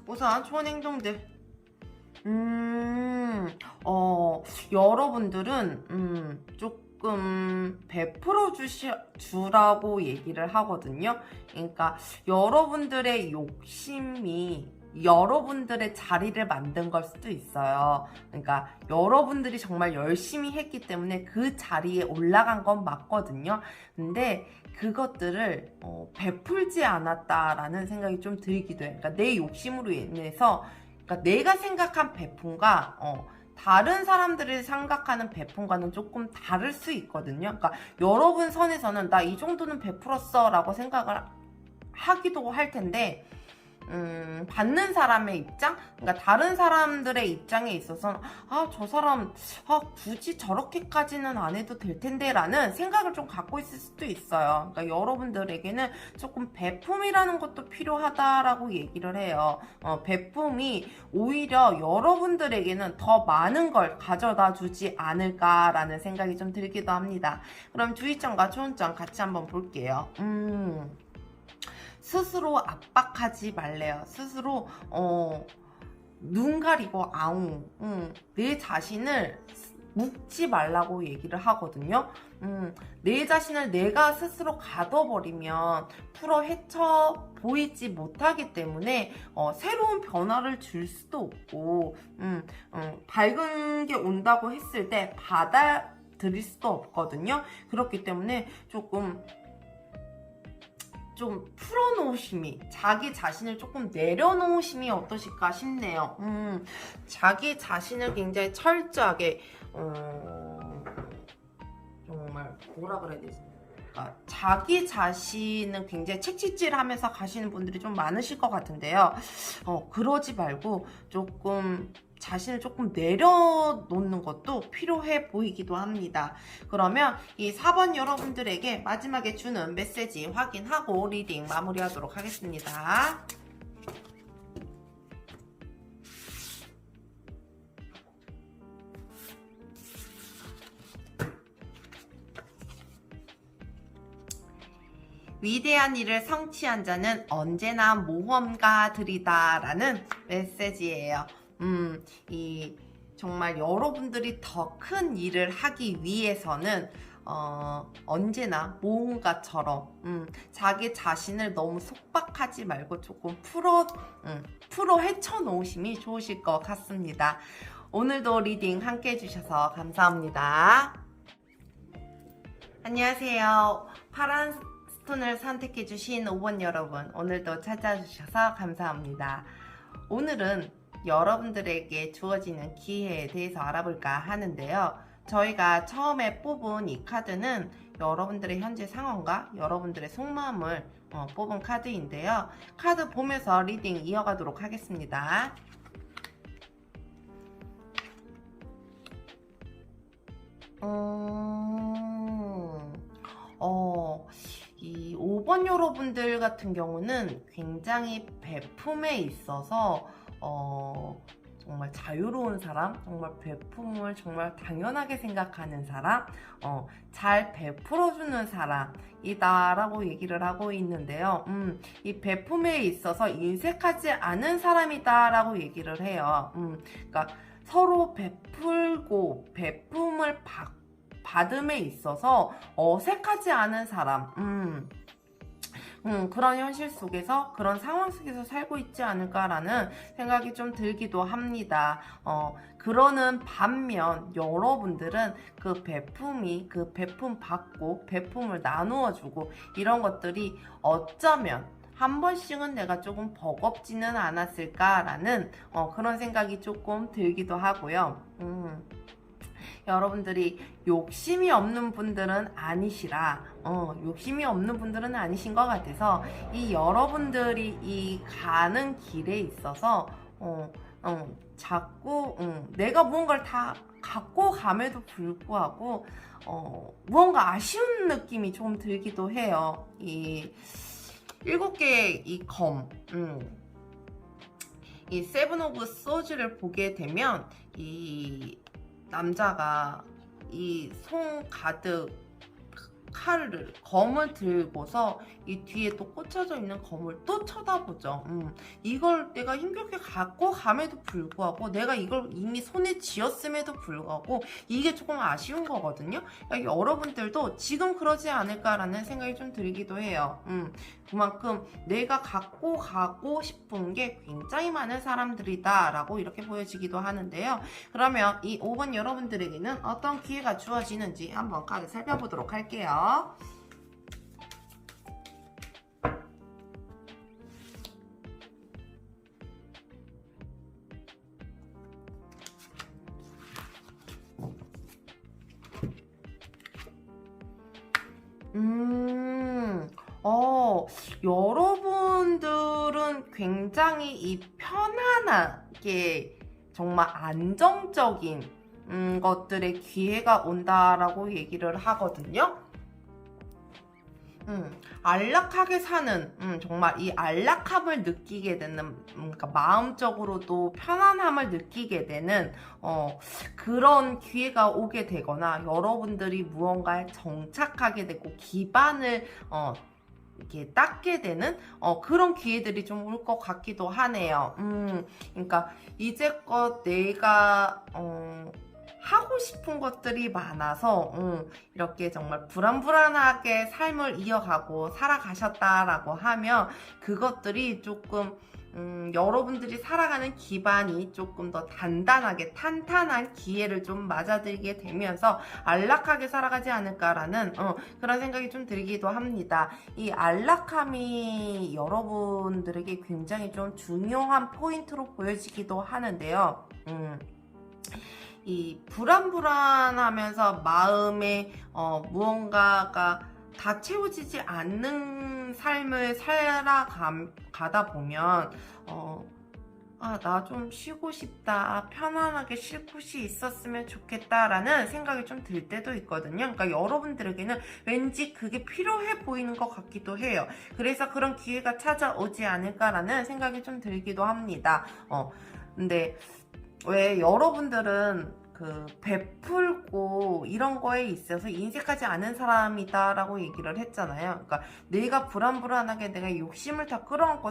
S1: 우선 좋은 행동들. 여러분들은 조금 베풀어 주라고 얘기를 하거든요. 그러니까 여러분들의 욕심이 여러분들의 자리를 만든 걸 수도 있어요. 그러니까 여러분들이 정말 열심히 했기 때문에 그 자리에 올라간 건 맞거든요. 근데 그것들을 베풀지 않았다라는 생각이 좀 들기도 해요. 그러니까 내 욕심으로 인해서 그러니까 내가 생각한 베품과 다른 사람들이 생각하는 베품과는 조금 다를 수 있거든요. 그러니까 여러분 선에서는 나 이 정도는 베풀었어 라고 생각을 하기도 할 텐데 받는 사람의 입장? 그러니까 다른 사람들의 입장에 있어서는 저 사람 굳이 저렇게까지는 안 해도 될 텐데 라는 생각을 좀 갖고 있을 수도 있어요. 그러니까 여러분들에게는 조금 베품이라는 것도 필요하다라고 얘기를 해요. 베품이 오히려 여러분들에게는 더 많은 걸 가져다 주지 않을까라는 생각이 좀 들기도 합니다. 그럼 주의점과 좋은점 같이 한번 볼게요. 스스로 압박하지 말래요. 스스로 눈 가리고 아웅 내 자신을 묶지 말라고 얘기를 하거든요. 내 자신을 내가 스스로 가둬버리면 풀어 헤쳐 보이지 못하기 때문에 새로운 변화를 줄 수도 없고 밝은 게 온다고 했을 때 받아들일 수도 없거든요. 그렇기 때문에 좀 풀어놓으심이 자기 자신을 조금 내려놓으심이 어떠실까 싶네요. 자기 자신을 굉장히 철저하게 정말 뭐라 그래야 되지? 그러니까 자기 자신은 굉장히 책찍질하면서 가시는 분들이 좀 많으실 것 같은데요. 그러지 말고 자신을 조금 내려놓는 것도 필요해 보이기도 합니다. 그러면 이 4번 여러분들에게 마지막에 주는 메시지 확인하고 리딩 마무리하도록 하겠습니다. 위대한 일을 성취한 자는 언제나 모험가들이다 라는 메시지예요. 정말 여러분들이 더 큰 일을 하기 위해서는 언제나 모험가처럼 자기 자신을 너무 속박하지 말고 조금 풀어 헤쳐 놓으심이 좋으실 것 같습니다. 오늘도 리딩 함께 해주셔서 감사합니다. 안녕하세요. 파란 스톤을 선택해주신 5번 여러분, 오늘도 찾아주셔서 감사합니다. 오늘은 여러분들에게 주어지는 기회에 대해서 알아볼까 하는데요. 저희가 처음에 뽑은 이 카드는 여러분들의 현재 상황과 여러분들의 속마음을 뽑은 카드인데요. 카드 보면서 리딩 이어가도록 하겠습니다. 이 5번 여러분들 같은 경우는 굉장히 베품에 있어서 정말 자유로운 사람, 정말 베품을 정말 당연하게 생각하는 사람, 잘 베풀어주는 사람이다 라고 얘기를 하고 있는데요. 이 베품에 있어서 인색하지 않은 사람이다 라고 얘기를 해요. 그러니까 서로 베풀고 베품을 받음에 있어서 어색하지 않은 사람, 그런 현실 속에서, 그런 상황 속에서 살고 있지 않을까라는 생각이 좀 들기도 합니다. 그러는 반면 여러분들은 그 베품 받고 베품을 나누어 주고 이런 것들이 어쩌면 한 번씩은 내가 조금 버겁지는 않았을까라는 그런 생각이 조금 들기도 하고요. 여러분들이 욕심이 없는 분들은 아니시라, 욕심이 없는 분들은 아니신 것 같아서 이 여러분들이 이 가는 길에 있어서 자꾸 내가 무언가를 다 갖고 감에도 불구하고 무언가 아쉬운 느낌이 좀 들기도 해요. 이 7개의 이 검, 이 세븐 오브 소즈를 보게 되면 이 남자가 이 손 가득 검을 들고서 이 뒤에 또 꽂혀져 있는 검을 또 쳐다보죠. 이걸 내가 힘겹게 갖고 감에도 불구하고 내가 이걸 이미 손에 쥐었음에도 불구하고 이게 조금 아쉬운 거거든요. 그러니까 여러분들도 지금 그러지 않을까라는 생각이 좀 들기도 해요. 그만큼 내가 갖고 가고 싶은 게 굉장히 많은 사람들이다 라고 이렇게 보여지기도 하는데요. 그러면 이 5번 여러분들에게는 어떤 기회가 주어지는지 한번 카드 살펴보도록 할게요. 여러분들은 굉장히 이 편안하게 정말 안정적인 것들의 기회가 온다라고 얘기를 하거든요. 안락하게 사는, 정말 이 안락함을 느끼게 되는, 그러니까 마음적으로도 편안함을 느끼게 되는, 그런 기회가 오게 되거나, 여러분들이 무언가에 정착하게 되고, 기반을, 이렇게 닦게 되는 그런 기회들이 좀 올 것 같기도 하네요. 그러니까 이제껏 내가 하고 싶은 것들이 많아서 이렇게 정말 불안불안하게 삶을 이어가고 살아가셨다라고 하면 그것들이 조금 여러분들이 살아가는 기반이 조금 더 단단하게 탄탄한 기회를 좀 맞아들게 되면서 안락하게 살아가지 않을까라는 그런 생각이 좀 들기도 합니다. 이 안락함이 여러분들에게 굉장히 좀 중요한 포인트로 보여지기도 하는데요. 이 불안불안하면서 마음에 무언가가 다 채워지지 않는 삶을 살아가다 보면 나 좀 쉬고 싶다, 편안하게 쉴 곳이 있었으면 좋겠다라는 생각이 좀 들 때도 있거든요. 그러니까 여러분들에게는 왠지 그게 필요해 보이는 것 같기도 해요. 그래서 그런 기회가 찾아오지 않을까라는 생각이 좀 들기도 합니다. 근데 왜 여러분들은 그 베풀고 이런 거에 있어서 인색하지 않은 사람이다라고 얘기를 했잖아요. 그러니까 내가 불안불안하게 내가 욕심을 다 끌어안고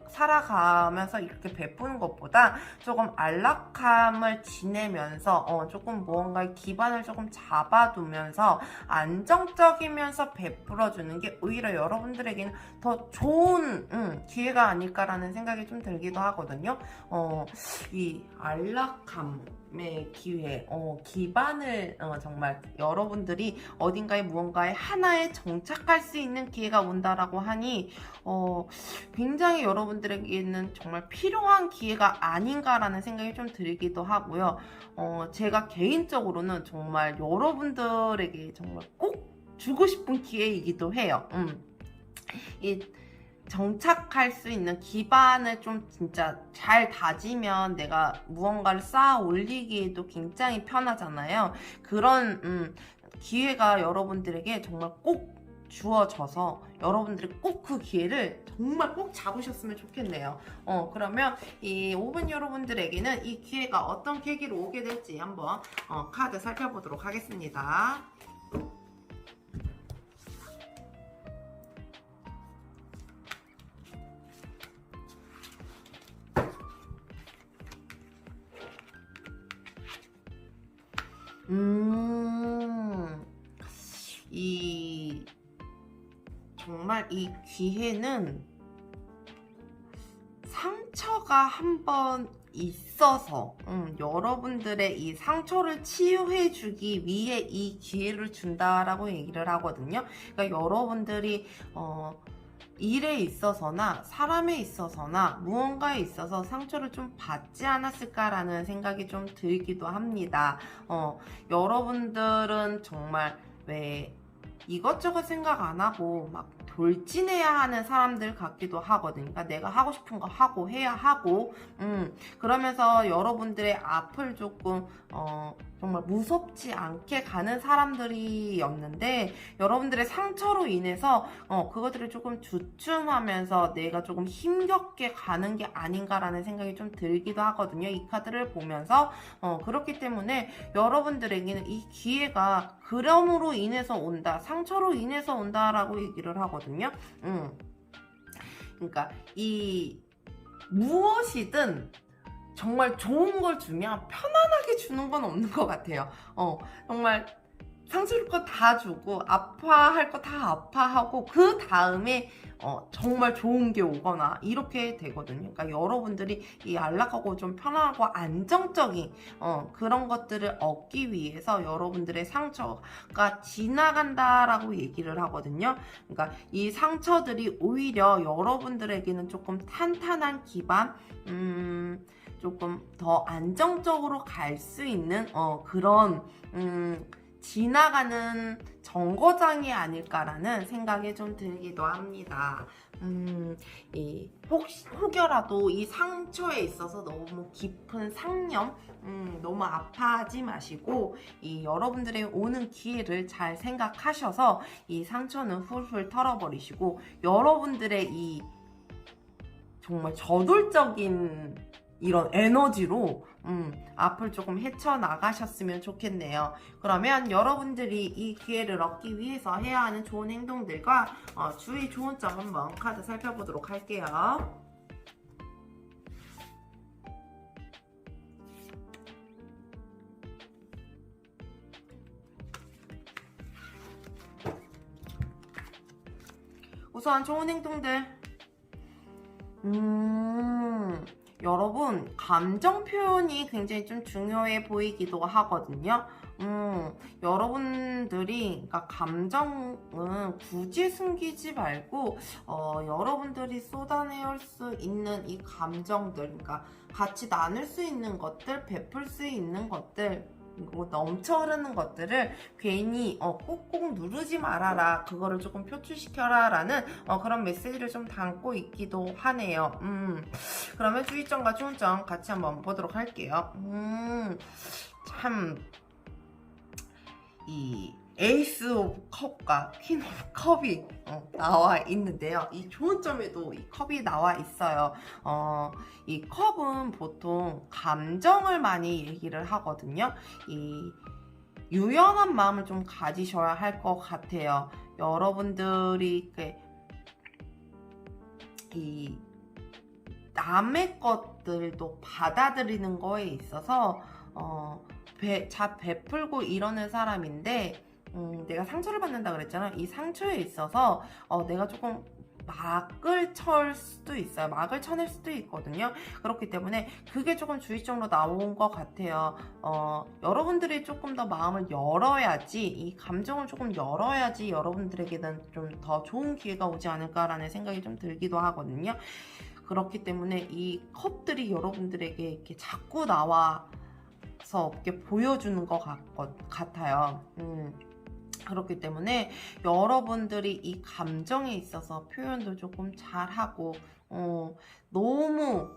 S1: 살아가면서 이렇게 베푸는 것보다 조금 안락함을 지내면서 조금 무언가의 기반을 조금 잡아두면서 안정적이면서 베풀어주는 게 오히려 여러분들에게는 더 좋은 기회가 아닐까라는 생각이 좀 들기도 하거든요. 이 안락함의 기회, 기반을 정말 여러분들이 어딘가에 무언가에 하나에 정착할 수 있는 기회가 온다라고 하니 굉장히 여러분들에게는 정말 필요한 기회가 아닌가라는 생각이 좀 들기도 하고요. 제가 개인적으로는 정말 여러분들에게 정말 꼭 주고 싶은 기회이기도 해요. 이 정착할 수 있는 기반을 좀 진짜 잘 다지면 내가 무언가를 쌓아 올리기에도 굉장히 편하잖아요. 그런 기회가 여러분들에게 정말 꼭 주어져서 여러분들이 꼭 그 기회를 정말 꼭 잡으셨으면 좋겠네요. 그러면 이 5분 여러분들에게는 이 기회가 어떤 계기로 오게 될지 한번 카드 살펴보도록 하겠습니다. 정말 이 기회는 상처가 한번 있어서 여러분들의 이 상처를 치유해주기 위해 이 기회를 준다라고 얘기를 하거든요. 그러니까 여러분들이 일에 있어서나 사람에 있어서나 무언가에 있어서 상처를 좀 받지 않았을까라는 생각이 좀 들기도 합니다. 여러분들은 정말 왜 이것저것 생각 안 하고 막 돌진해야 하는 사람들 같기도 하거든요. 그러니까 내가 하고 싶은 거 하고 해야 하고 그러면서 여러분들의 앞을 조금 정말 무섭지 않게 가는 사람들이었는데 여러분들의 상처로 인해서 그것들을 조금 주춤하면서 내가 조금 힘겹게 가는 게 아닌가라는 생각이 좀 들기도 하거든요. 이 카드를 보면서 그렇기 때문에 여러분들에게는 이 기회가 그럼으로 인해서 온다, 상처로 인해서 온다라고 얘기를 하거든요. 그러니까 이 무엇이든 정말 좋은 걸 주면 편안하게 주는 건 없는 것 같아요. 정말 상처줄 거 다 주고 아파할 거 다 아파하고 그 다음에 정말 좋은 게 오거나 이렇게 되거든요. 그러니까 여러분들이 이 안락하고 좀 편안하고 안정적인 그런 것들을 얻기 위해서 여러분들의 상처가 지나간다라고 얘기를 하거든요. 그러니까 이 상처들이 오히려 여러분들에게는 조금 탄탄한 기반, 조금 더 안정적으로 갈 수 있는 그런 지나가는 정거장이 아닐까라는 생각이 좀 들기도 합니다. 혹여라도 이 상처에 있어서 너무 깊은 상념, 너무 아파하지 마시고 이 여러분들의 오는 기회를 잘 생각하셔서 이 상처는 훌훌 털어버리시고 여러분들의 이 정말 저돌적인 이런 에너지로 앞을 조금 헤쳐나가셨으면 좋겠네요. 그러면 여러분들이 이 기회를 얻기 위해서 해야 하는 좋은 행동들과 주의 좋은 점 한번 카드 살펴보도록 할게요. 우선 좋은 행동들. 여러분 감정 표현이 굉장히 좀 중요해 보이기도 하거든요. 여러분들이 그러니까 감정은 굳이 숨기지 말고 여러분들이 쏟아내올 수 있는 이 감정들, 그러니까 같이 나눌 수 있는 것들, 베풀 수 있는 것들, 그리고 넘쳐 흐르는 것들을 괜히 꾹꾹 누르지 말아라, 그거를 조금 표출시켜라 라는 그런 메시지를 좀 담고 있기도 하네요. 그러면 주의점과 좋은점 같이 한번 보도록 할게요. 참 이 에이스 오브 컵과 퀸 오브 컵이 나와 있는데요. 이 좋은 점에도 이 컵이 나와 있어요. 이 컵은 보통 감정을 많이 얘기를 하거든요. 이 유연한 마음을 좀 가지셔야 할 것 같아요. 여러분들이 이 남의 것들도 받아들이는 거에 있어서 베풀고 이러는 사람인데 내가 상처를 받는다 그랬잖아. 이 상처에 있어서 내가 조금 막을 칠 수도 있어요. 막을 쳐낼 수도 있거든요. 그렇기 때문에 그게 조금 주의점으로 나온 것 같아요. 여러분들이 조금 더 마음을 열어야지, 이 감정을 조금 열어야지 여러분들에게는 좀 더 좋은 기회가 오지 않을까라는 생각이 좀 들기도 하거든요. 그렇기 때문에 이 컵들이 여러분들에게 이렇게 자꾸 나와서 이렇게 보여주는 것 같아요. 그렇기 때문에 여러분들이 이 감정에 있어서 표현도 조금 잘하고 너무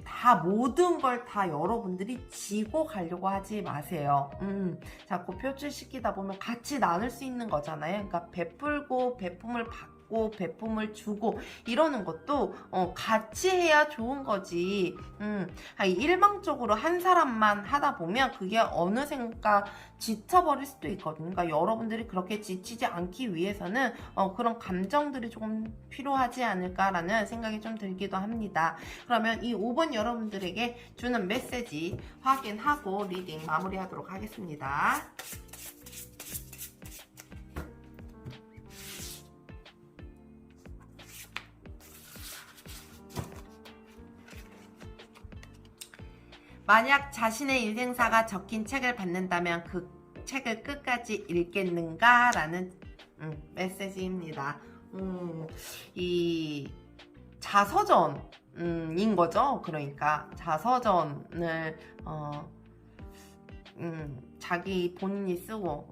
S1: 다 모든 걸 다 여러분들이 지고 가려고 하지 마세요. 자꾸 표출시키다 보면 같이 나눌 수 있는 거잖아요. 그러니까 베풀고 베품을 받고 베품을 주고 이러는 것도 같이 해야 좋은 거지. 일방적으로 한 사람만 하다 보면 그게 어느샌가 지쳐버릴 수도 있거든요. 그러니까 여러분들이 그렇게 지치지 않기 위해서는 그런 감정들이 조금 필요하지 않을까라는 생각이 좀 들기도 합니다. 그러면 이 5번 여러분들에게 주는 메시지 확인하고 리딩 마무리하도록 하겠습니다. 만약 자신의 인생사가 적힌 책을 받는다면 그 책을 끝까지 읽겠는가? 라는 메시지입니다. 이 자서전인 거죠. 그러니까 자서전을 자기 본인이 쓰고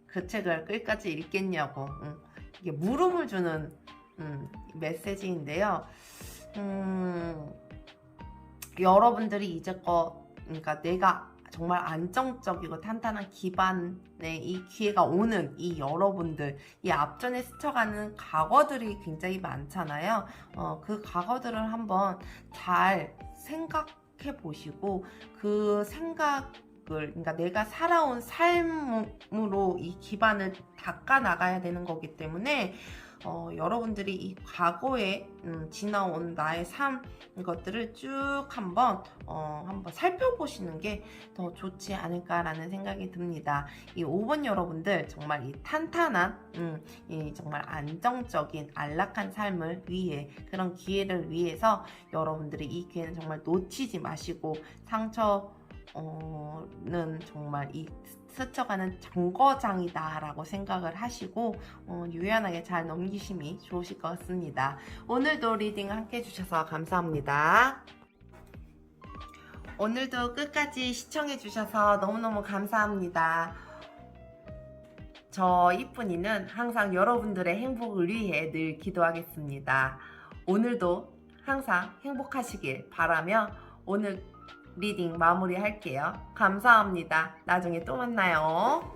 S1: 그 책을 끝까지 읽겠냐고 이게 물음을 주는 메시지인데요. 여러분들이 이제껏 그러니까 내가 정말 안정적이고 탄탄한 기반의 이 기회가 오는 이 여러분들, 이 앞전에 스쳐가는 과거들이 굉장히 많잖아요. 그 과거들을 한번 잘 생각해 보시고 그 생각을 그러니까 내가 살아온 삶으로 이 기반을 닦아 나가야 되는 거기 때문에 여러분들이 이 과거에 지나온 나의 삶 것들을 쭉 한번 살펴보시는 게 더 좋지 않을까라는 생각이 듭니다. 이 5번 여러분들 정말 이 탄탄한 이 정말 안정적인 안락한 삶을 위해 그런 기회를 위해서 여러분들이 이 기회는 정말 놓치지 마시고 상처는 정말 이 스쳐가는 정거장이다 라고 생각을 하시고 유연하게 잘 넘기심이 좋으실 것 같습니다. 오늘도 리딩 함께 해주셔서 감사합니다. 오늘도 끝까지 시청해 주셔서 너무너무 감사합니다. 저 이쁜이는 항상 여러분들의 행복을 위해 늘 기도하겠습니다. 오늘도 항상 행복하시길 바라며 오늘 리딩 마무리할게요. 감사합니다. 나중에 또 만나요.